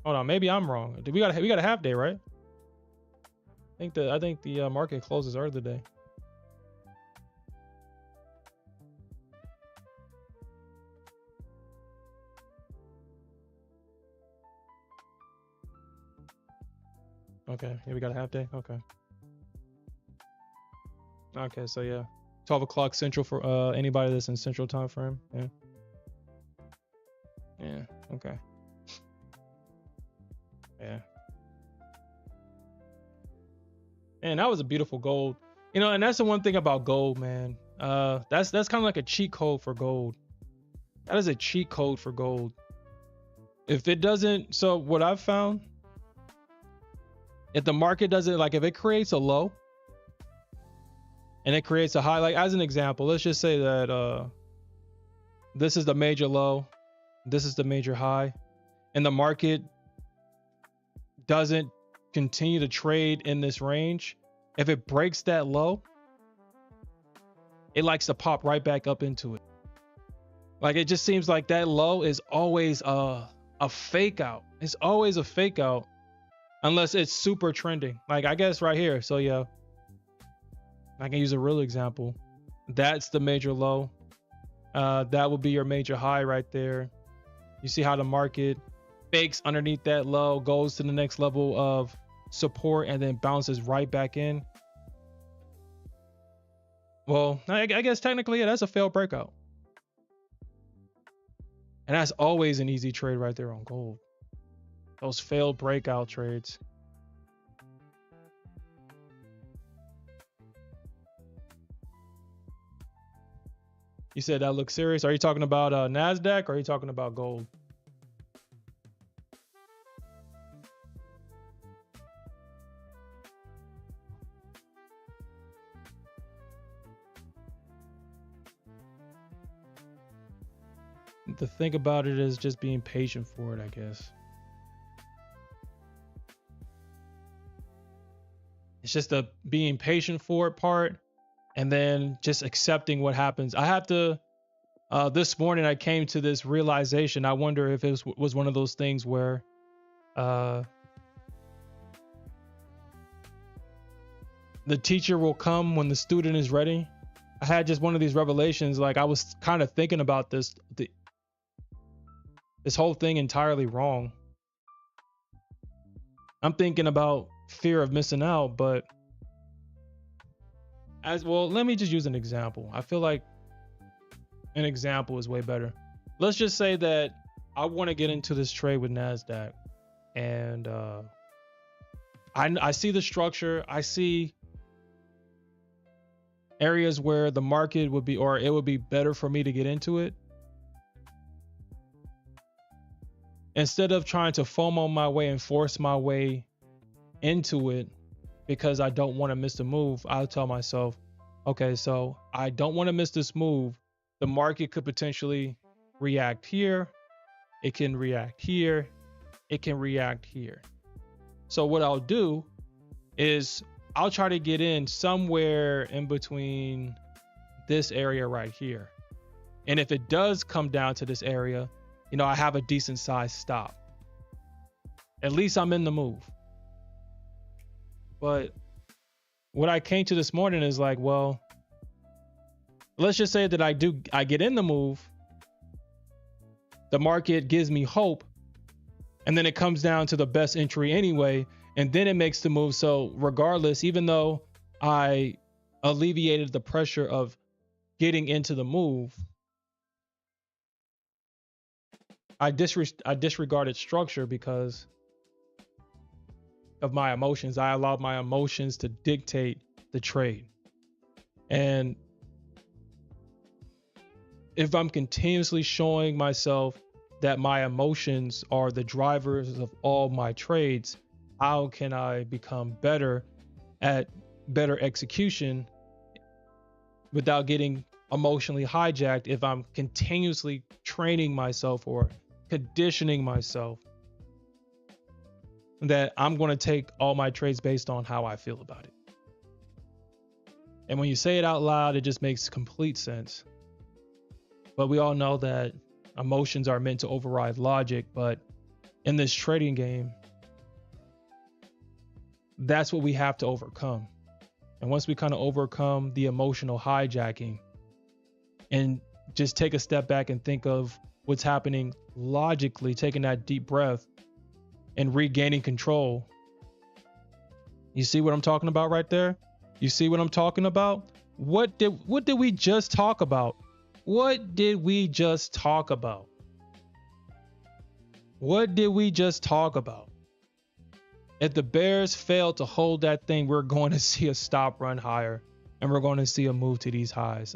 hold on, maybe I'm wrong. We got a half day, right? I think the market closes early today. Okay, yeah, we got a half day. Okay, so yeah, 12 o'clock Central for anybody that's in Central time frame. Yeah, okay. Yeah. And that was a beautiful gold. And that's the one thing about gold, man. That's kind of like a cheat code for gold. That is a cheat code for gold. If it doesn't, so what I've found, if the market doesn't, like if it creates a low and it creates a high, like as an example, let's just say that this is the major low, this is the major high, and the market doesn't continue to trade in this range. If it breaks that low, it likes to pop right back up into it. Like it just seems like that low is always a fake out. It's always a fake out unless it's super trending. Like I guess right here. So yeah, I can use a real example. That's the major low. That would be your major high right there. You see how the market fakes underneath that low, goes to the next level of support, and then bounces right back in. Well, I guess technically, yeah, that's a failed breakout. And that's always an easy trade right there on gold. Those failed breakout trades. You said that looks serious. Are you talking about Nasdaq or are you talking about gold? The thing about it is just being patient for it, I guess. It's just the being patient for it part, and then just accepting what happens. I have to, this morning I came to this realization. I wonder if it was one of those things where the teacher will come when the student is ready. I had just one of these revelations. Like I was kind of thinking about this whole thing entirely wrong. I'm thinking about fear of missing out, but as well, let me just use an example. I feel like an example is way better. Let's just say that I want to get into this trade with Nasdaq, and I see the structure. I see areas where the market would be, or it would be better for me to get into it. Instead of trying to FOMO my way and force my way into it because I don't want to miss the move, I'll tell myself, okay, so I don't want to miss this move. The market could potentially react here. It can react here. It can react here. So what I'll do is I'll try to get in somewhere in between this area right here. And if it does come down to this area, you know, I have a decent sized stop. At least I'm in the move. But what I came to this morning is like, well, let's just say that I get in the move. The market gives me hope. And then it comes down to the best entry anyway. And then it makes the move. So regardless, even though I alleviated the pressure of getting into the move, I disregarded structure because of my emotions. I allowed my emotions to dictate the trade. And if I'm continuously showing myself that my emotions are the drivers of all my trades, how can I become better at better execution without getting emotionally hijacked if I'm continuously training myself or conditioning myself that I'm going to take all my trades based on how I feel about it? And when you say it out loud, it just makes complete sense. But we all know that emotions are meant to override logic. But in this trading game, that's what we have to overcome. And once we kind of overcome the emotional hijacking and just take a step back and think of what's happening logically, taking that deep breath and regaining control. You see what I'm talking about right there? You see what I'm talking about? What did we just talk about? What did we just talk about? What did we just talk about? If the bears fail to hold that thing, we're going to see a stop run higher and we're going to see a move to these highs.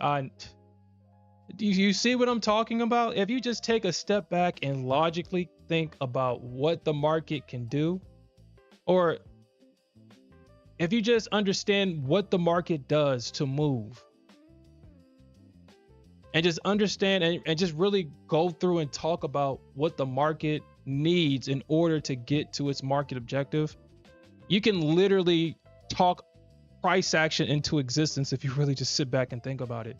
Do you see what I'm talking about? If you just take a step back and logically think about what the market can do, or if you just understand what the market does to move, and just understand and just really go through and talk about what the market needs in order to get to its market objective, you can literally talk price action into existence if you really just sit back and think about it.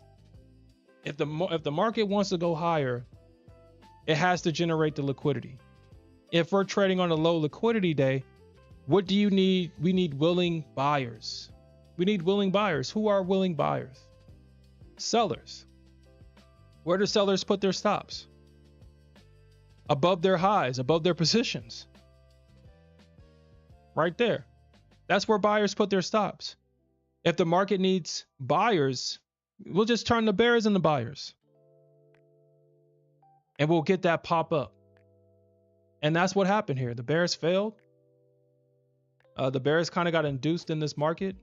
If the market wants to go higher, it has to generate the liquidity. If we're trading on a low liquidity day, what do you need? We need willing buyers. We need willing buyers. Who are willing buyers? Sellers. Where do sellers put their stops? Above their highs, above their positions. Right there. That's where buyers put their stops. If the market needs buyers, we'll just turn the bears into buyers. And we'll get that pop up. And that's what happened here. The bears failed. The bears kind of got induced in this market.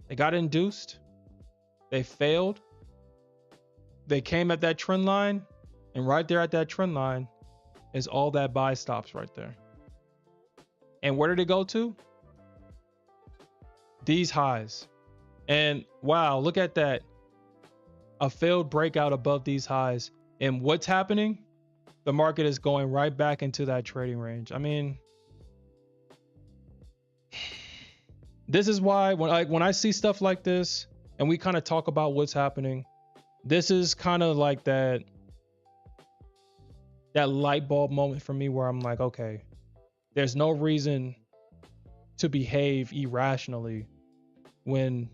They got induced. They failed. They came at that trend line. And right there at that trend line is all that buy stops right there. And where did it go to? These highs. And wow, look at that. A failed breakout above these highs. And what's happening? The market is going right back into that trading range. I mean, this is why when I see stuff like this and we kind of talk about what's happening, this is kind of like that light bulb moment for me where I'm like, okay, there's no reason to behave irrationally when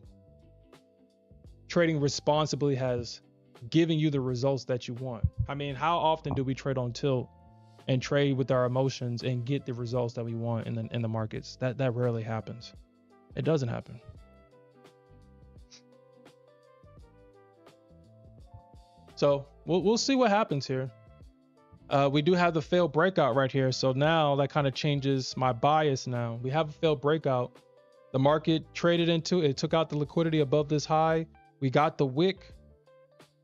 trading responsibly has given you the results that you want. I mean, how often do we trade on tilt and trade with our emotions and get the results that we want in the markets? That rarely happens. It doesn't happen. So we'll see what happens here. We do have the failed breakout right here. So now that kind of changes my bias now. We have a failed breakout. The market traded into it, took out the liquidity above this high. We got the wick,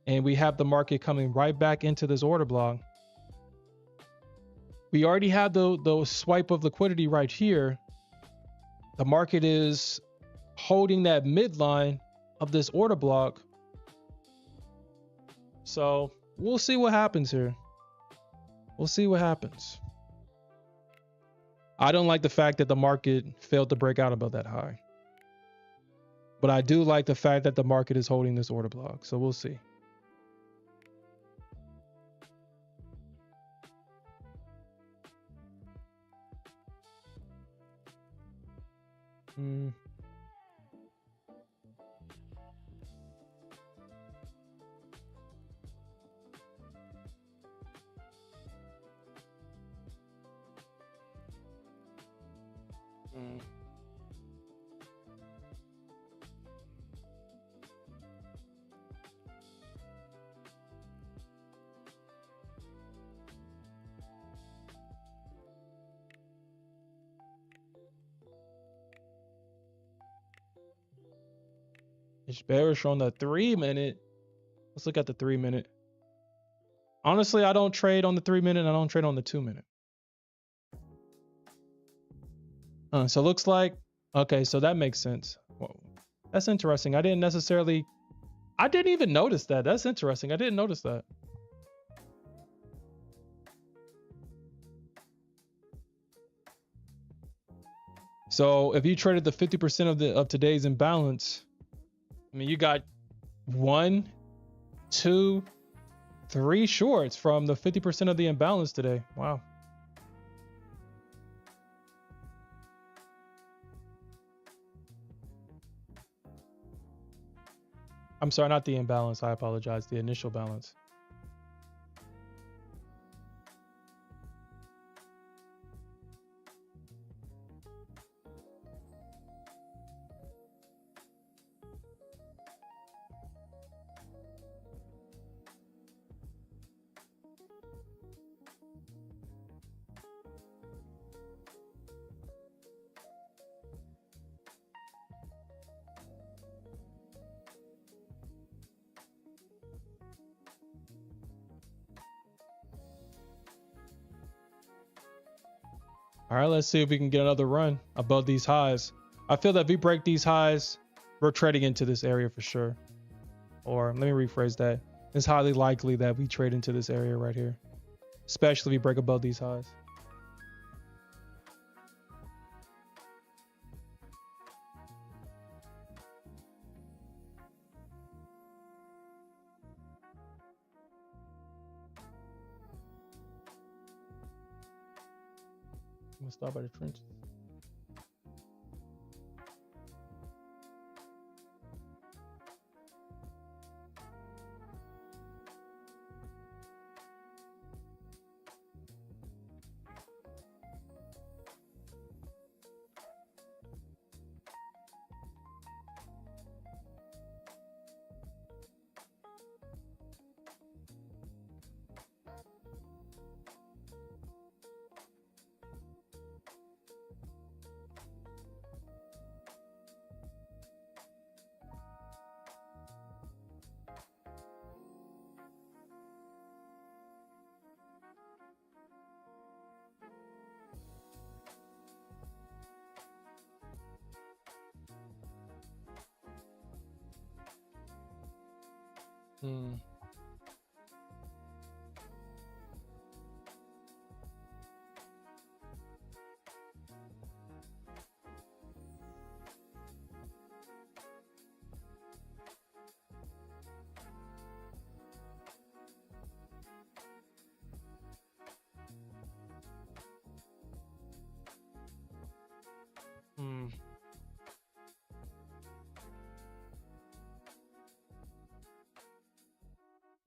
and we have the market coming right back into this order block. We already have the swipe of liquidity right here. The market is holding that midline of this order block. So we'll see what happens here. We'll see what happens. I don't like the fact that the market failed to break out above that high. But I do like the fact that the market is holding this order block. So we'll see. It's bearish on the 3-minute. Let's look at the 3-minute. Honestly, I don't trade on the 3-minute and I don't trade on the 2-minute. So it looks like, okay, so that makes sense. Whoa, that's interesting. I didn't even notice that. That's interesting. I didn't notice that. So if you traded the 50% of today's imbalance, I mean, you got 1, 2, 3 shorts from the 50% of the imbalance today. Wow. I'm sorry, not the imbalance. I apologize. The initial balance. All right, let's see if we can get another run above these highs. I feel that if we break these highs, we're trading into this area for sure. Or let me rephrase that. It's highly likely that we trade into this area right here, especially if we break above these highs. I'm gonna start by the trenches.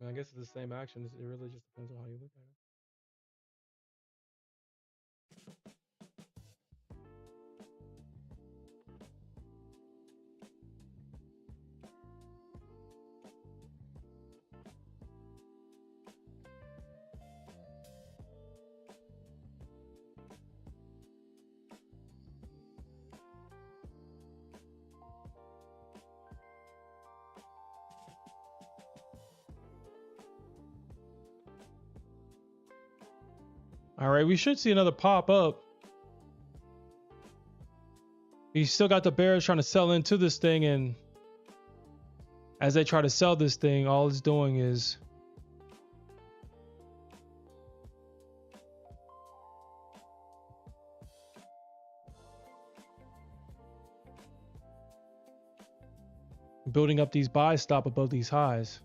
I guess it's the same action. It really just depends on how you look at it. All right, we should see another pop up. You still got the bears trying to sell into this thing, and as they try to sell this thing, all it's doing is building up these buys stop above these highs.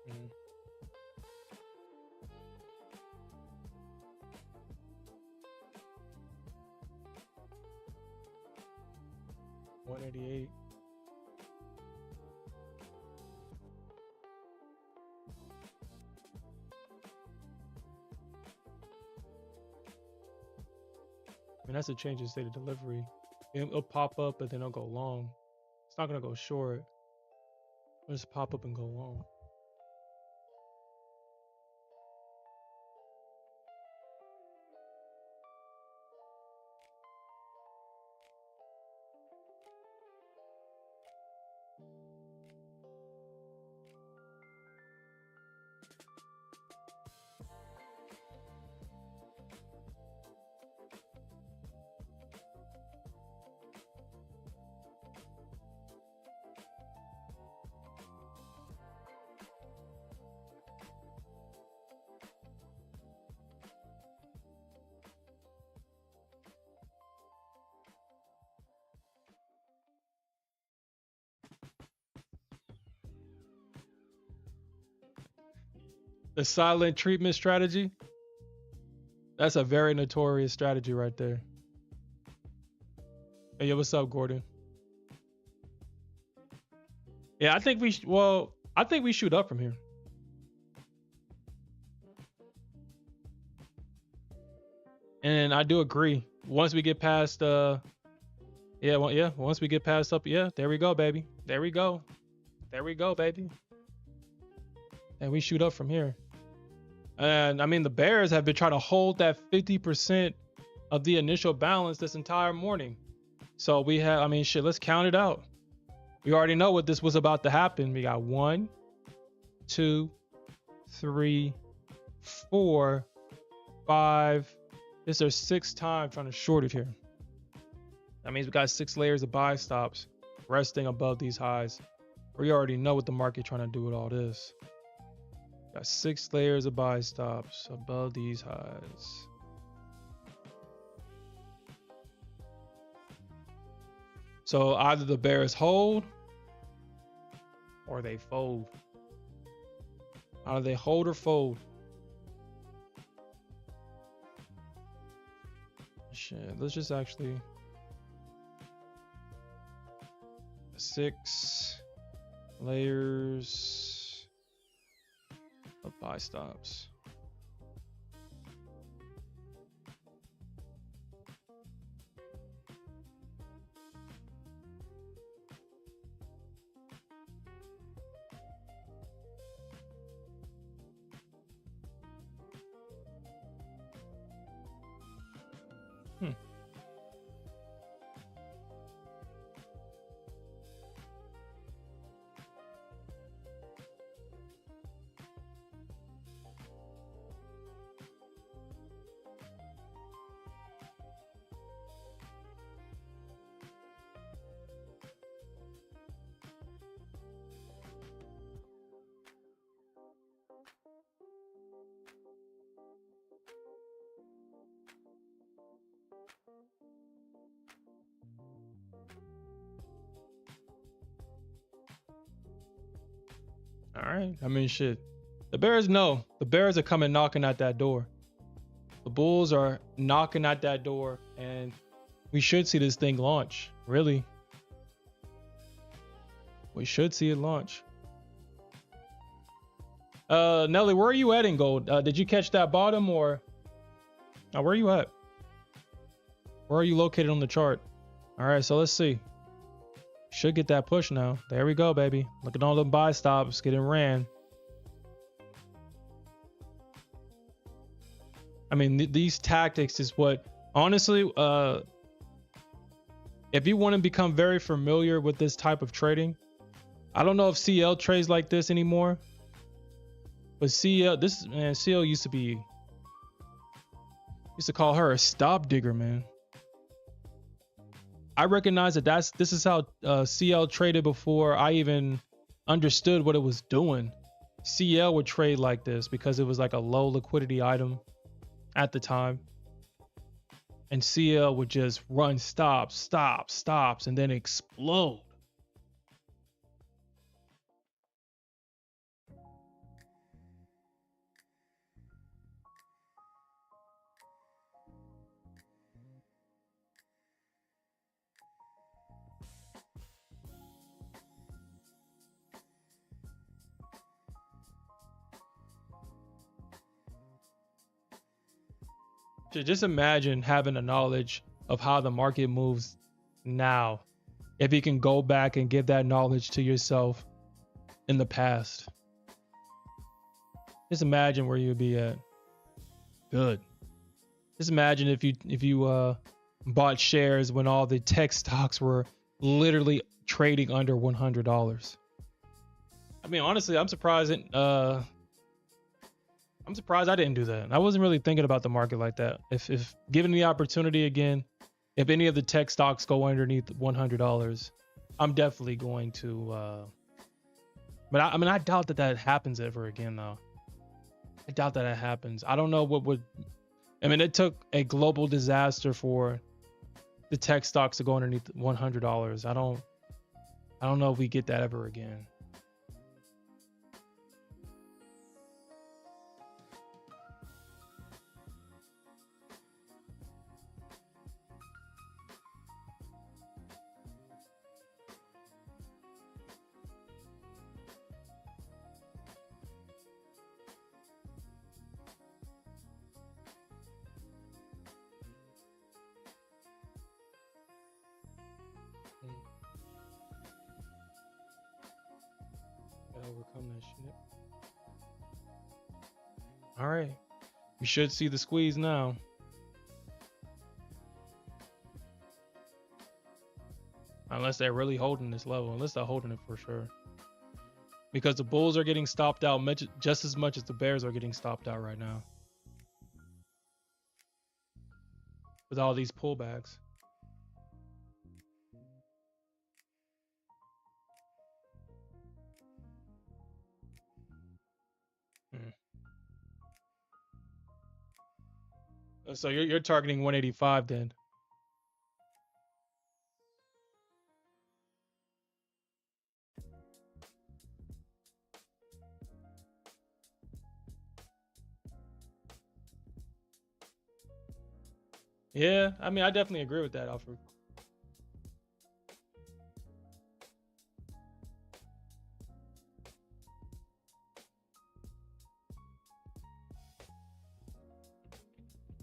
Mm. $188. I mean, that's a change in state of delivery. It'll pop up, but then it'll go long. It's not gonna go short. It'll just pop up and go long. The silent treatment strategy. That's a very notorious strategy right there. Hey, yo, what's up, Gordon? Yeah, I think I think we shoot up from here. And I do agree. Once we get past once we get past up, there we go, baby. There we go. There we go, baby. And we shoot up from here. And I mean, the bears have been trying to hold that 50% of the initial balance this entire morning. So we have, I mean, shit, let's count it out. We already know what this was about to happen. We got 1, 2, 3, 4, 5. This is our 6th time trying to short it here. That means we got 6 layers of buy stops resting above these highs. We already know what the market trying to do with all this. Got 6 layers of buy stops above these highs. So either the bears hold or they fold. Either they hold or fold. Shit, let's just actually 6 layers of buy stops. All right. I mean, shit. The Bears know. The Bears are coming knocking at that door. The Bulls are knocking at that door, and we should see this thing launch. Really. We should see it launch. Nelly, where are you at in gold? Did you catch that bottom or where are you at? Where are you located on the chart? All right, so let's see. Should get that push now. There we go, baby. Look at all the buy stops getting ran. I mean, these tactics is what, honestly, if you want to become very familiar with this type of trading, I don't know if CL trades like this anymore, but CL used to call her a stop digger, man. I recognize that this is how CL traded before I even understood what it was doing. CL would trade like this because it was like a low liquidity item at the time. And CL would just run stops, and then explode. Just imagine having a knowledge of how the market moves now. If you can go back and give that knowledge to yourself in the past. Just imagine where you'd be at. Good. Just imagine if you bought shares when all the tech stocks were literally trading under $100. I mean, honestly, I'm surprised I didn't do that. I wasn't really thinking about the market like that. If given the opportunity again, if any of the tech stocks go underneath $100, I'm definitely going to. But I doubt that happens ever again, though. I doubt that it happens. I don't know what would. I mean, it took a global disaster for the tech stocks to go underneath $100. I don't know if we get that ever again. Gotta overcome that shit. All right. We should see the squeeze now. Unless they're really holding this level. Unless they're holding it for sure. Because the bulls are getting stopped out just as much as the bears are getting stopped out right now. With all these pullbacks. So you're targeting 185 then. Yeah, I mean, I definitely agree with that, Alfred.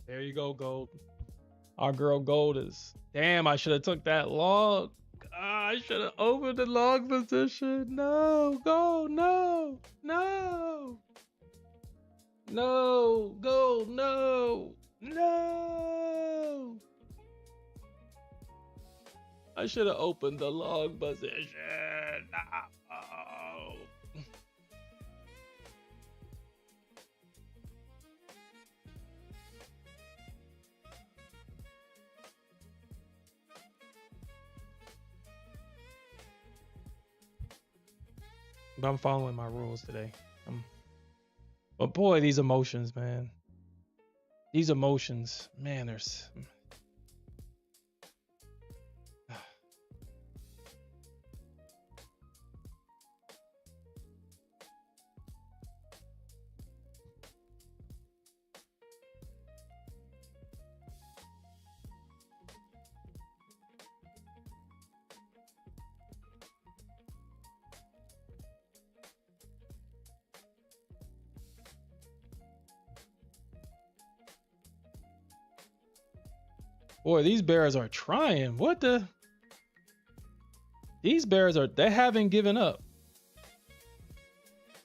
There you go, gold. Our girl gold is. Damn, I should have took that long. I should have opened the long position. No, gold, no, no, no, gold, no, no. I should have opened the long position. No. But I'm following my rules today. But boy, these emotions, man. These emotions, man, there's. Boy, these bears are trying. What the? These bears are, they haven't given up.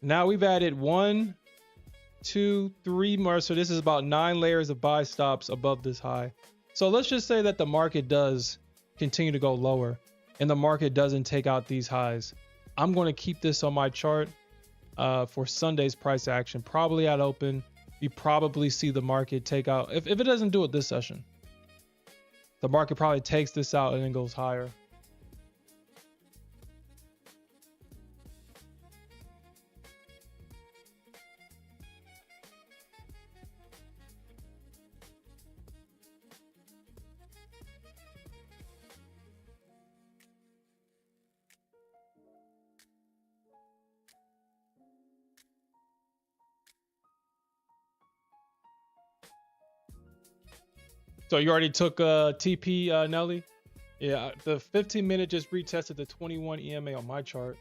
Now we've added 1, 2, 3 more. So this is about 9 layers of buy stops above this high. So let's just say that the market does continue to go lower and the market doesn't take out these highs. I'm going to keep this on my chart for Sunday's price action. Probably at open, you probably see the market take out. If it doesn't do it this session, the market probably takes this out and then goes higher. So you already took TP, Nelly? Yeah, the 15-minute just retested the 21 EMA on my chart.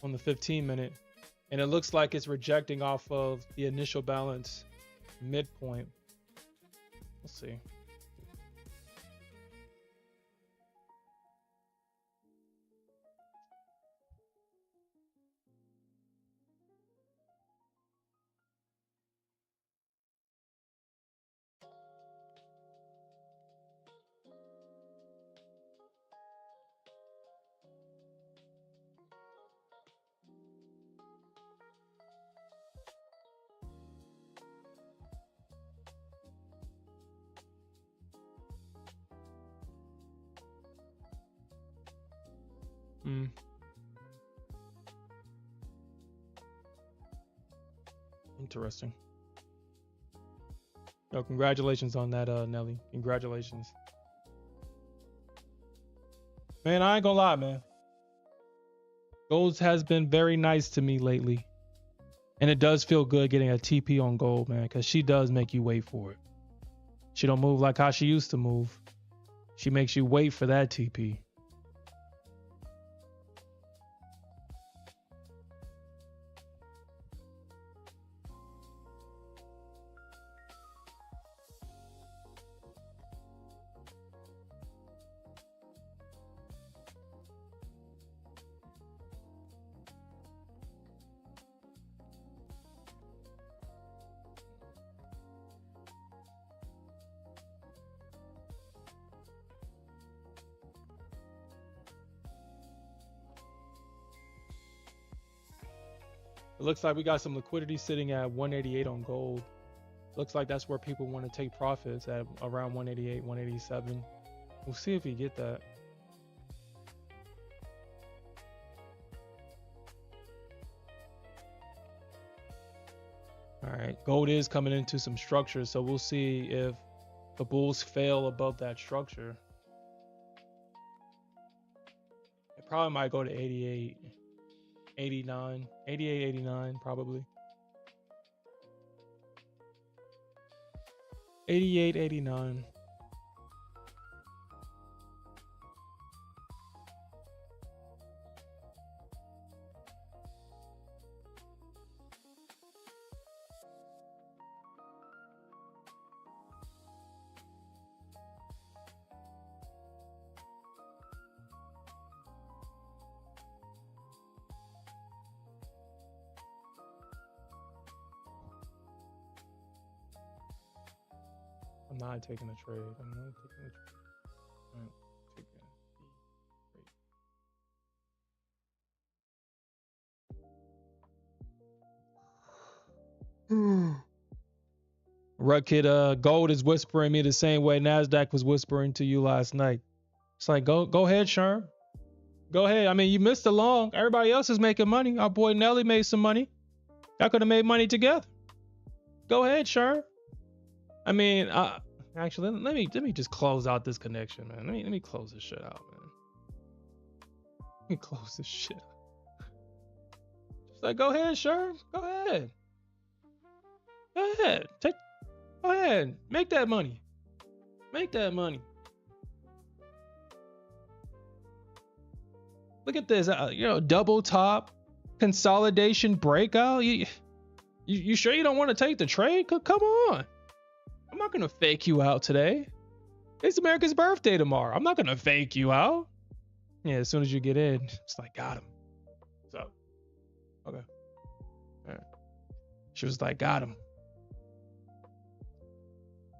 On the 15-minute. And it looks like it's rejecting off of the initial balance midpoint. Let's see. Interesting. Oh, congratulations on that, Nelly. Congratulations. Man, I ain't gonna lie, man. Gold has been very nice to me lately. And it does feel good getting a TP on gold, man, because she does make you wait for it. She don't move like how she used to move. She makes you wait for that TP. It looks like we got some liquidity sitting at 188 on gold. Looks like that's where people want to take profits at around 188, 187. We'll see if we get that. All right, gold is coming into some structure, so we'll see if the bulls fail above that structure. It probably might go to 88. 89, 88, 89, probably. 88, 89. I'm not taking a trade. I'm not taking a trade. I'm taking Rutkit, gold is whispering me the same way Nasdaq was whispering to you last night. It's like, go ahead, Sherm. Go ahead. I mean, you missed the long. Everybody else is making money. Our boy Nelly made some money. Y'all could have made money together. Go ahead, Sherm. I mean, actually, let me just close out this connection, man. Let me close this shit out, man. Let me close this shit. Just like, go ahead, Sherm. Go ahead. Go ahead. Go ahead. Make that money. Make that money. Look at this. Double top, consolidation breakout. You sure you don't want to take the trade? Come on. I'm not gonna fake you out today. It's America's birthday tomorrow. I'm not gonna fake you out. Yeah, as soon as you get in, it's like, got him. So, okay. All right. She was like, got him.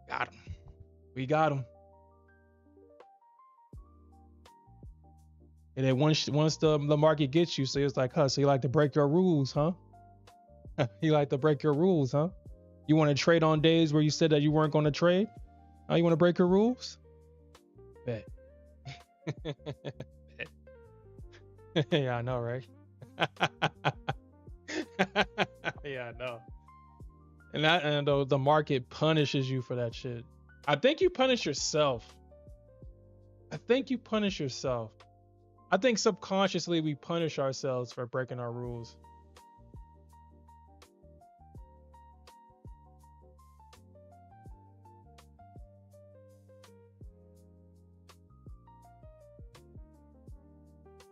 Got him. We got him. And then once the market gets you, so it's like, huh, so you like to break your rules, huh? You like to break your rules, huh? You want to trade on days where you said that you weren't going to trade? Oh, you want to break your rules? Bet. Yeah, I know, right? Yeah, I know. And the market punishes you for that shit. I think you punish yourself. I think subconsciously we punish ourselves for breaking our rules.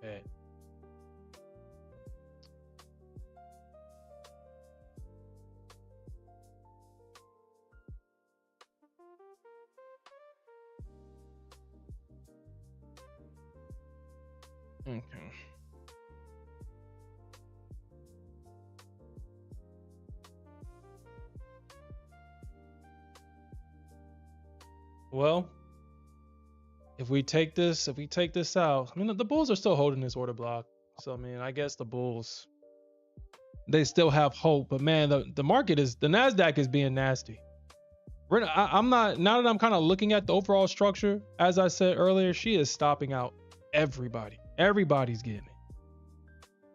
Yeah. Okay. Well, if we take this out, I mean, the Bulls are still holding this order block. So, I mean, I guess the Bulls, they still have hope. But man, the Nasdaq is being nasty. I'm not, now that I'm kind of looking at the overall structure, as I said earlier, she is stopping out everybody. Everybody's getting it.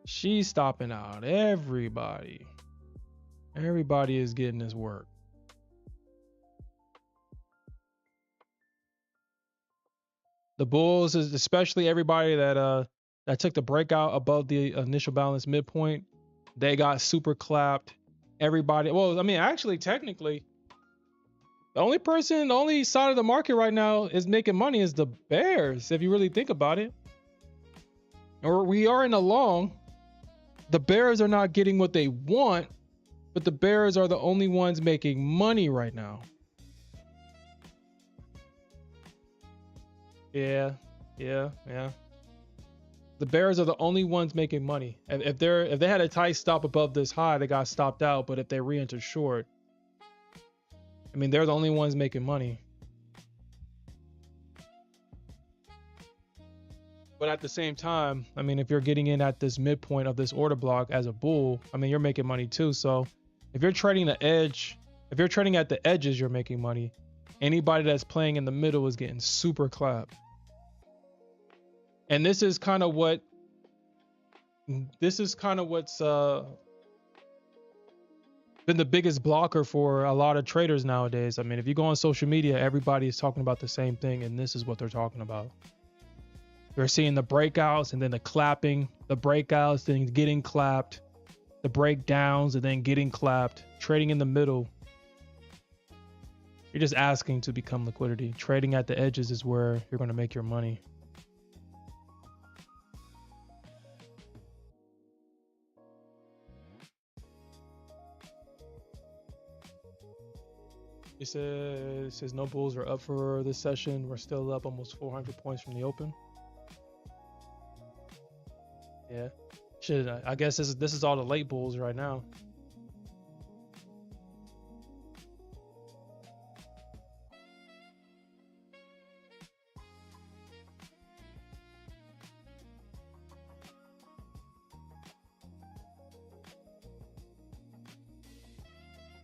She's stopping out everybody. Everybody is getting this work. The Bulls is especially everybody that took the breakout above the initial balance midpoint. They got super clapped. Everybody, well, I mean, actually, technically, the only side of the market right now is making money is the Bears, if you really think about it. Or we are in a long. The Bears are not getting what they want, but the Bears are the only ones making money right now. Yeah. The Bears are the only ones making money. If they had a tight stop above this high, they got stopped out. But if they re-enter short, I mean, they're the only ones making money. But at the same time, I mean, if you're getting in at this midpoint of this order block as a bull, I mean, you're making money too. So if you're trading the edge, if you're trading at the edges, you're making money. Anybody that's playing in the middle is getting super clapped. And this is kind of what's been the biggest blocker for a lot of traders nowadays. I mean, if you go on social media, everybody is talking about the same thing, and this is what they're talking about. You're seeing the breakouts and then the clapping, the breakouts, then getting clapped, the breakdowns and then getting clapped, trading in the middle. You're just asking to become liquidity. Trading at the edges is where you're going to make your money. It says no bulls are up for this session. We're still up almost 400 points from the open. Yeah. Shit, I guess this is all the late bulls right now.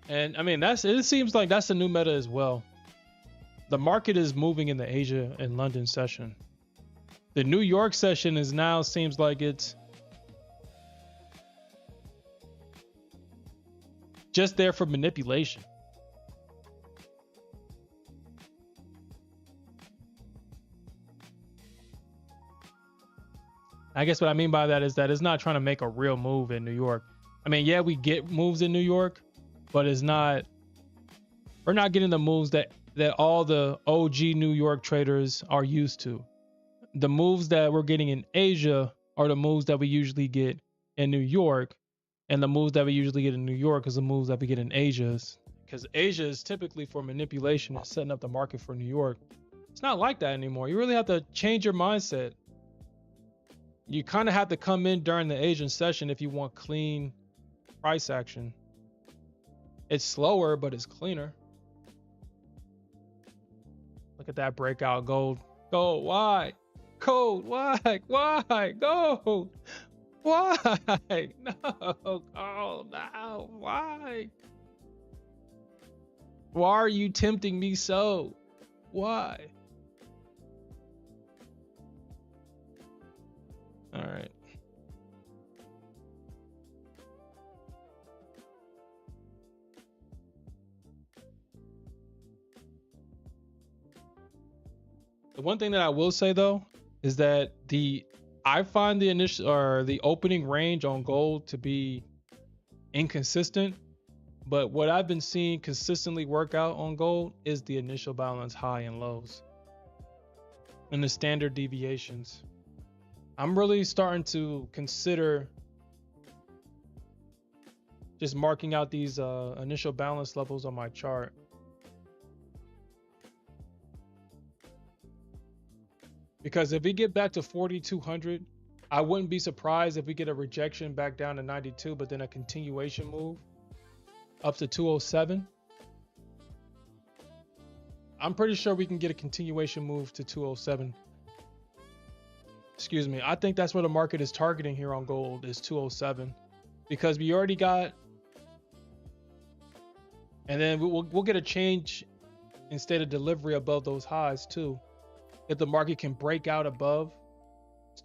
And I mean, it seems like that's the new meta as well. The market is moving in the Asia and London session. The New York session is now seems like it's just there for manipulation. I guess what I mean by that is that it's not trying to make a real move in New York. I mean, yeah, we get moves in New York, but we're not getting the moves that all the OG New York traders are used to. The moves that we're getting in Asia are the moves that we usually get in New York, and the moves that we usually get in New York is the moves that we get in Asia. because Asia is typically for manipulation and setting up the market for New York. It's not like that anymore. You really have to change your mindset. You kind of have to come in during the Asian session if you want clean price action. It's slower, but it's cleaner. Look at that breakout gold. Gold, why? Gold, why? Why? Gold, why? No, gold, no, why? Why are you tempting me so? Why? All right. The one thing that I will say though is that I find the initial or the opening range on gold to be inconsistent, but what I've been seeing consistently work out on gold is the initial balance high and lows and the standard deviations. I'm really starting to consider just marking out these initial balance levels on my chart. Because if we get back to 4,200, I wouldn't be surprised if we get a rejection back down to 92, but then a continuation move up to 207. I'm pretty sure we can get a continuation move to 207. Excuse me. I think that's where the market is targeting here on gold is 207, because we already got, and then we'll get a change in state of delivery above those highs too. If the market can break out above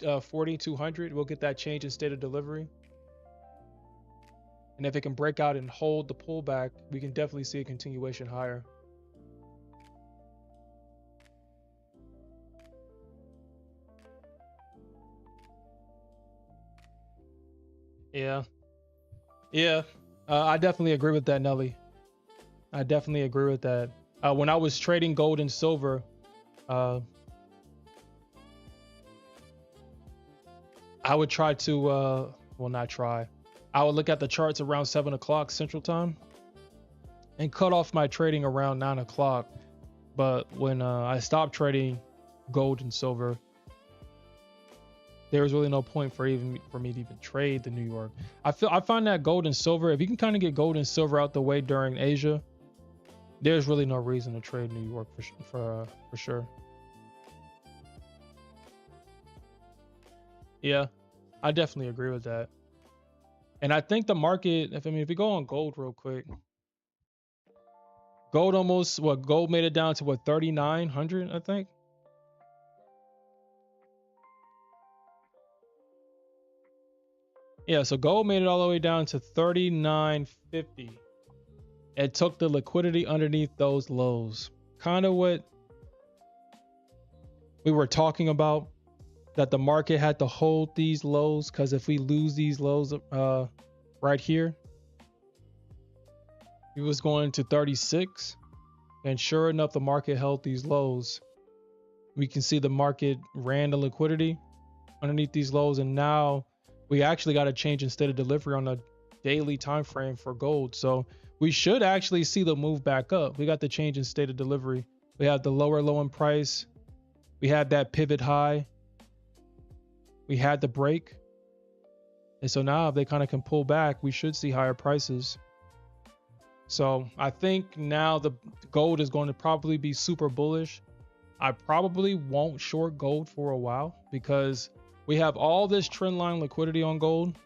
4,200, we'll get that change in state of delivery. And if it can break out and hold the pullback, we can definitely see a continuation higher. Yeah. Yeah. I definitely agree with that, Nelly. I definitely agree with that. When I was trading gold and silver, I would try to, well, not try. I would look at the charts around 7 o'clock Central Time and cut off my trading around 9 o'clock. But when I stopped trading gold and silver, there was really no point for me to even trade the New York. I find that gold and silver, if you can kind of get gold and silver out the way during Asia, there's really no reason to trade New York for sure. Yeah, I definitely agree with that. And I think the market, if we go on gold real quick, gold made it down to 3,900, I think. Yeah, so gold made it all the way down to 3,950. It took the liquidity underneath those lows. Kind of what we were talking about, that the market had to hold these lows, because if we lose these lows right here, it was going to 36, and sure enough, the market held these lows. We can see the market ran the liquidity underneath these lows, and now we actually got a change in state of delivery on a daily time frame for gold. So we should actually see the move back up. We got the change in state of delivery. We have the lower low in price. We had that pivot high. We had the break. And so now if they kind of can pull back, we should see higher prices. So I think now the gold is going to probably be super bullish. I probably won't short gold for a while, because we have all this trend line liquidity on gold.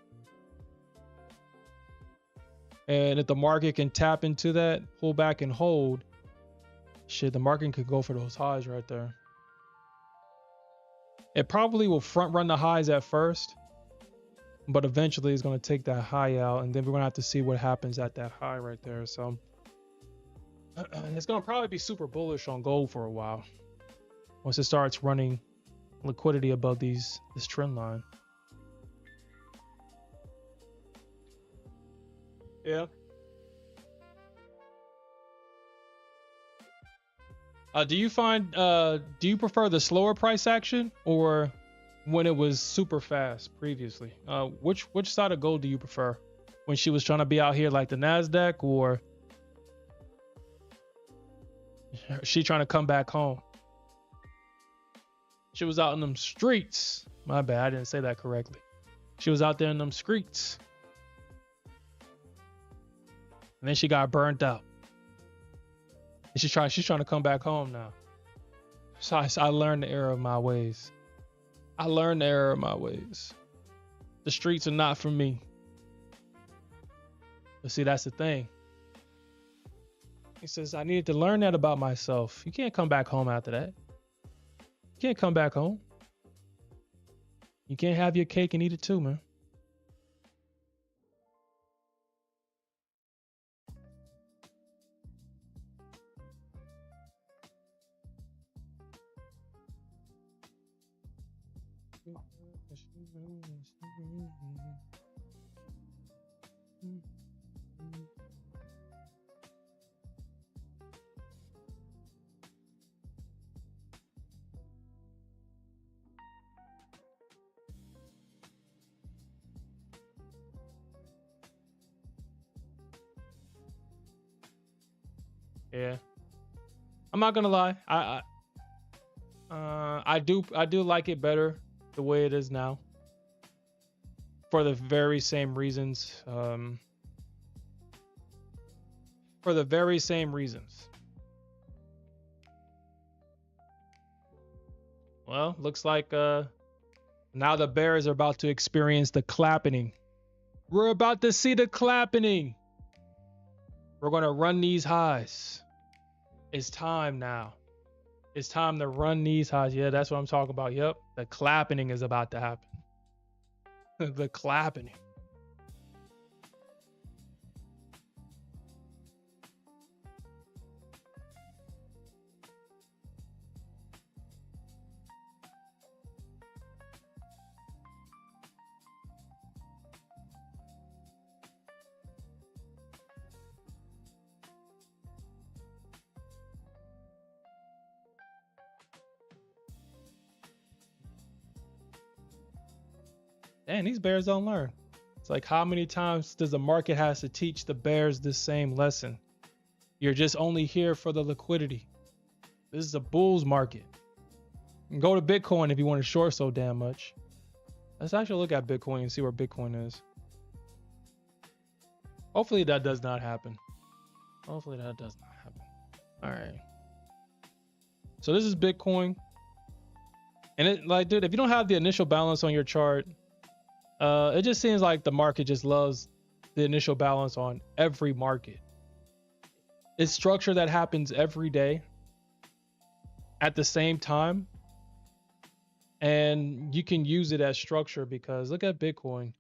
And if the market can tap into that, pull back and hold, shit, the market could go for those highs right there. It probably will front run the highs at first, but eventually it's going to take that high out, and then we're going to have to see what happens at that high right there. So it's going to probably be super bullish on gold for a while once it starts running liquidity above this trend line. Yeah. Do you prefer the slower price action or when it was super fast previously? Which side of gold do you prefer? When she was trying to be out here like the Nasdaq, or She trying to come back home. She was out in them streets. My bad, I didn't say that correctly. She was out there in them streets. And then she got burnt out. And she's trying to come back home now. So I learned the error of my ways. I learned the error of my ways. The streets are not for me. But see, that's the thing. He says, I needed to learn that about myself. You can't come back home after that. You can't come back home. You can't have your cake and eat it too, man. Yeah, I'm not gonna lie. I do like it better the way it is now. For the very same reasons. For the very same reasons. Well, looks like now the Bears are about to experience the clapping. We're about to see the clapping. We're gonna run these highs. It's time now. It's time to run these highs. Yeah, that's what I'm talking about. Yep, the clapping is about to happen. The clapping. And these Bears don't learn. It's like, how many times does the market has to teach the Bears this same lesson? You're just only here for the liquidity. This is a bull's market. And go to Bitcoin if you want to short so damn much. Let's actually look at Bitcoin and see where Bitcoin is. Hopefully that does not happen. Hopefully that does not happen. All right. So this is Bitcoin. And it, like, dude, if you don't have the initial balance on your chart, it just seems like the market just loves the initial balance on every market. It's structure that happens every day at the same time. And you can use it as structure because look at Bitcoin.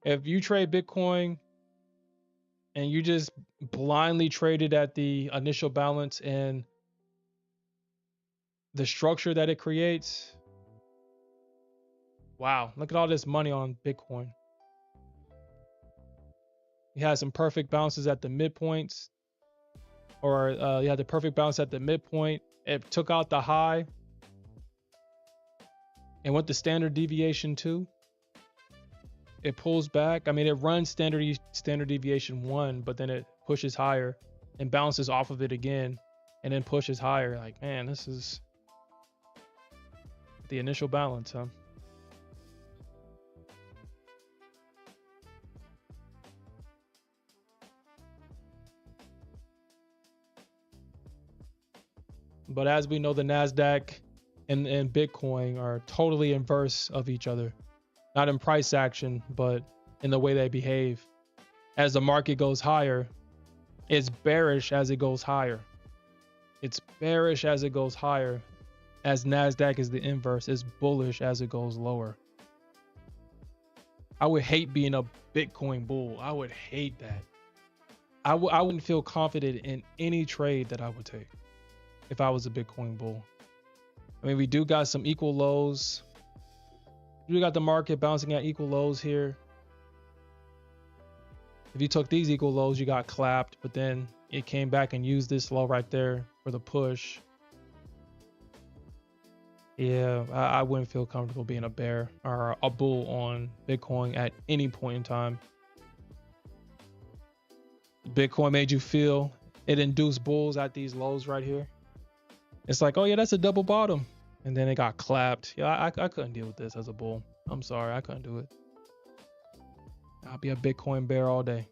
If you trade Bitcoin and you just blindly trade it at the initial balance and the structure that it creates, wow, look at all this money on Bitcoin. You had some perfect bounces at the midpoints, or you had the perfect bounce at the midpoint. It took out the high and went the standard deviation too. It pulls back. I mean, it runs standard deviation 1, but then it pushes higher and bounces off of it again and then pushes higher. Like, man, this is the initial balance, huh? But as we know, the Nasdaq and Bitcoin are totally inverse of each other. Not in price action, but in the way they behave. As the market goes higher, it's bearish as it goes higher. It's bearish as it goes higher. As Nasdaq is the inverse, it's bullish as it goes lower. I would hate being a Bitcoin bull. I would hate that. I wouldn't feel confident in any trade that I would take if I was a Bitcoin bull. I mean, we do got some equal lows. We got the market bouncing at equal lows here. If you took these equal lows, you got clapped, but then it came back and used this low right there for the push. Yeah, I wouldn't feel comfortable being a bear or a bull on Bitcoin at any point in time. Bitcoin made you feel it induced bulls at these lows right here. It's like, oh yeah, that's a double bottom. And then it got clapped. Yeah, I couldn't deal with this as a bull. I'm sorry, I couldn't do it. I'll be a Bitcoin bear all day.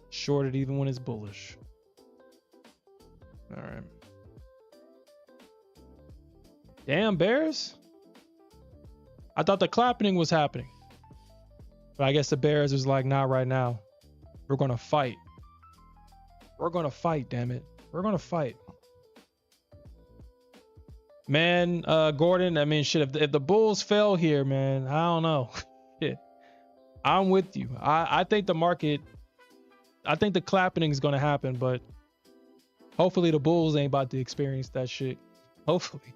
Short it even when it's bullish. All right. Damn, bears. I thought the clapping was happening. But I guess the bears was like, not right now. We're going to fight. We're going to fight, damn it. We're going to fight. Man, Gordon, I mean, shit, if the Bulls fell here, man, I don't know. Shit. I'm with you. I think the market, I think the clapping is going to happen, but hopefully the Bulls ain't about to experience that shit. Hopefully.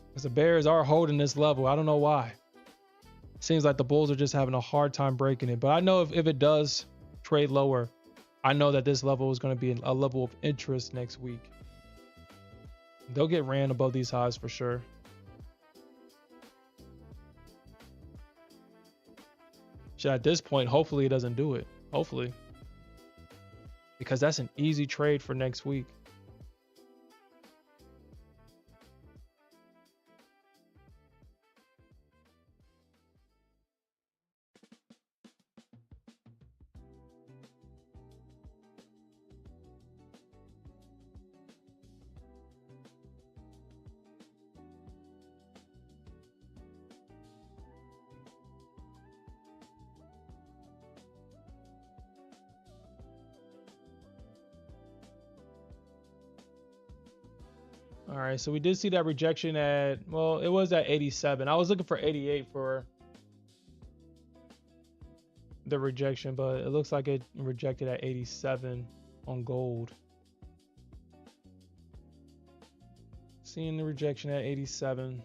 Because the Bears are holding this level. I don't know why. Seems like the Bulls are just having a hard time breaking it. But I know if it does trade lower, I know that this level is going to be a level of interest next week. They'll get ran above these highs for sure. Shit, at this point, hopefully it doesn't do it. Hopefully. Because that's an easy trade for next week. All right, so we did see that rejection at, well, it was at 87. I was looking for 88 for the rejection, but it looks like it rejected at 87 on gold. Seeing the rejection at 87.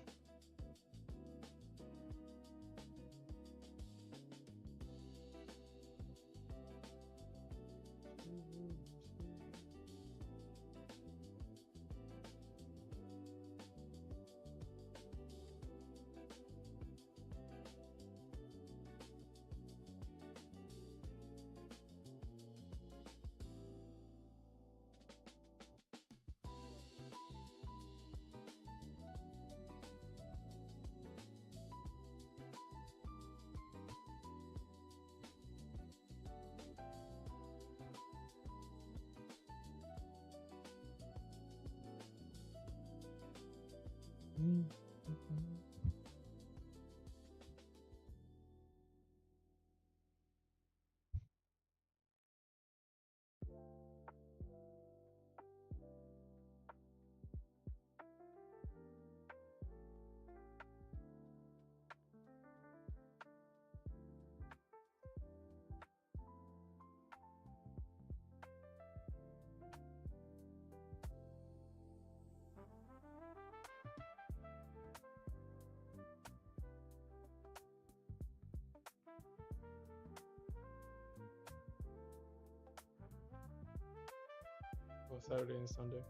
Well, Saturday and Sunday.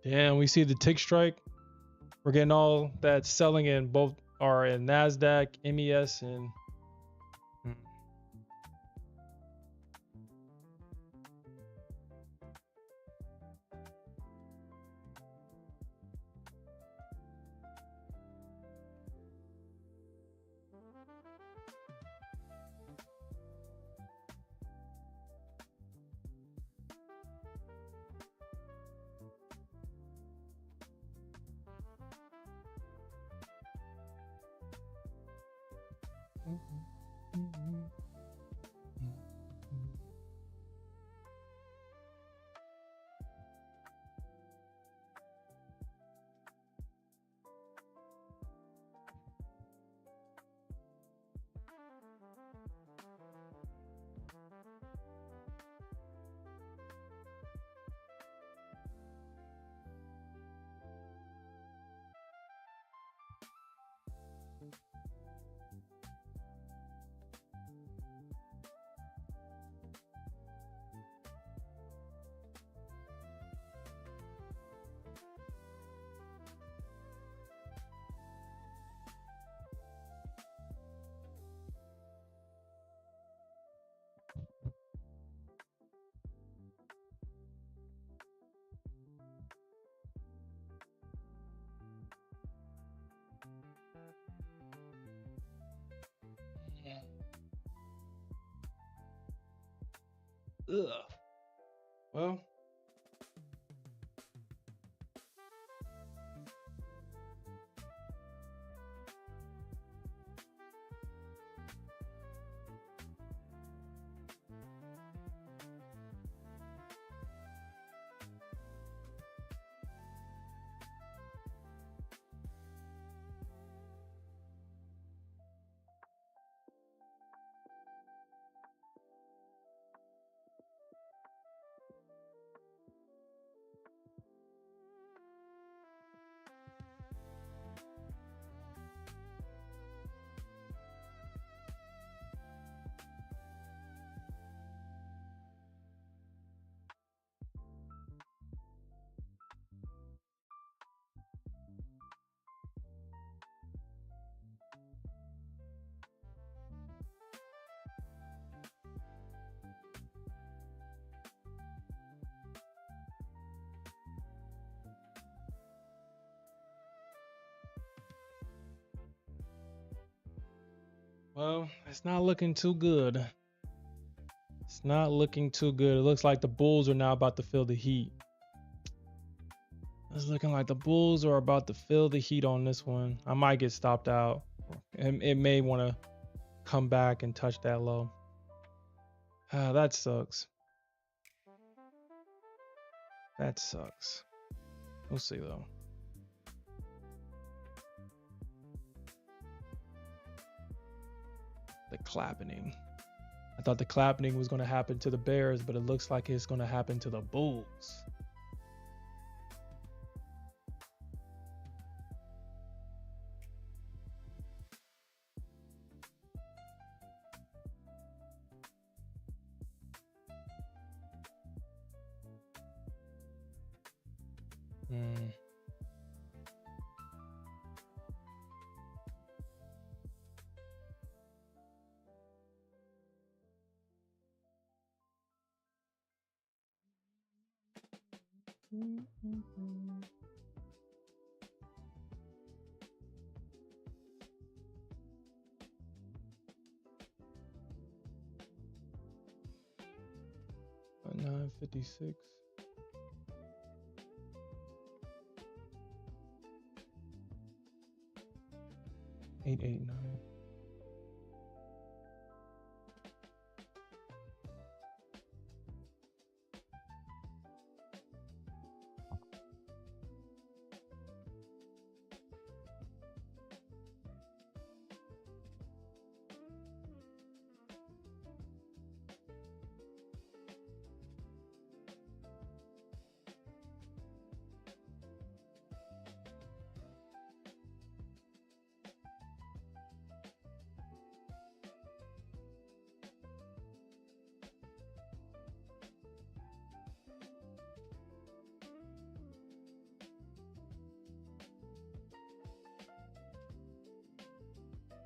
Damn, we see the tick strike. We're getting all that selling in both are in Nasdaq, MES, and Ugh. Well, it's not looking too good. It's not looking too good. It looks like the Bulls are now about to feel the heat. It's looking like the Bulls are about to feel the heat on this one. I might get stopped out. It may want to come back and touch that low. That sucks. That sucks. We'll see though. The clapping. I thought the clapping was going to happen to the Bears, but it looks like it's going to happen to the Bulls. Hmm. $9.56. 889.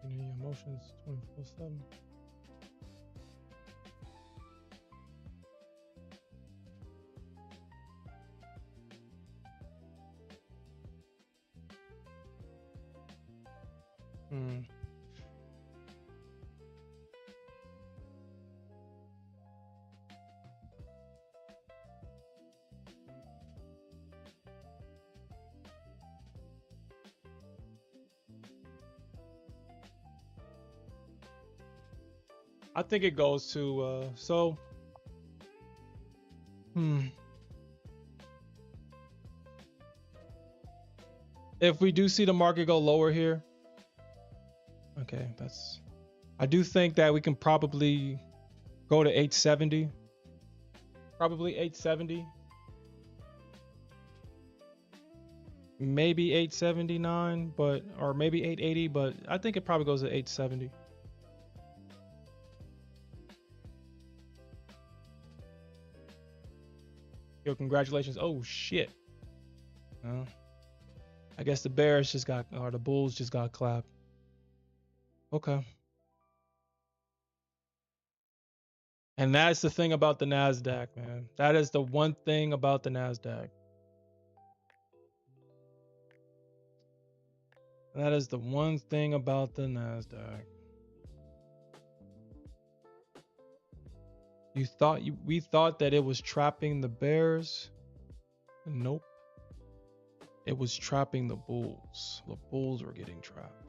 You know, your emotions 24/7. Hmm. I think it goes to if we do see the market go lower here, okay, I do think that we can probably go to 870. Probably 870. Maybe 879, or maybe 880, but I think it probably goes to 870. Yo, congratulations. Oh shit. I guess the Bulls just got clapped. Okay. And that's the thing about the Nasdaq, man. That is the one thing about the Nasdaq. That is the one thing about the Nasdaq. We thought that it was trapping the bears. Nope. It was trapping the bulls. The bulls were getting trapped.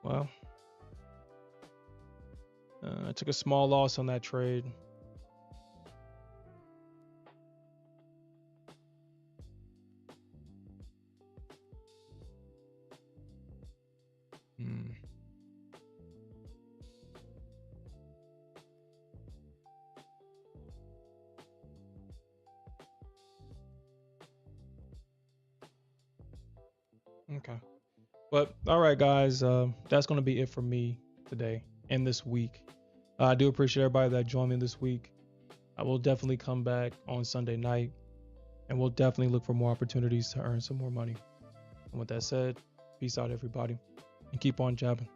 Well, I took a small loss on that trade. Okay. But all right, guys, that's going to be it for me today and this week. I do appreciate everybody that joined me this week. I will definitely come back on Sunday night, and we'll definitely look for more opportunities to earn some more money. And with that said, peace out, everybody, and keep on jabbing.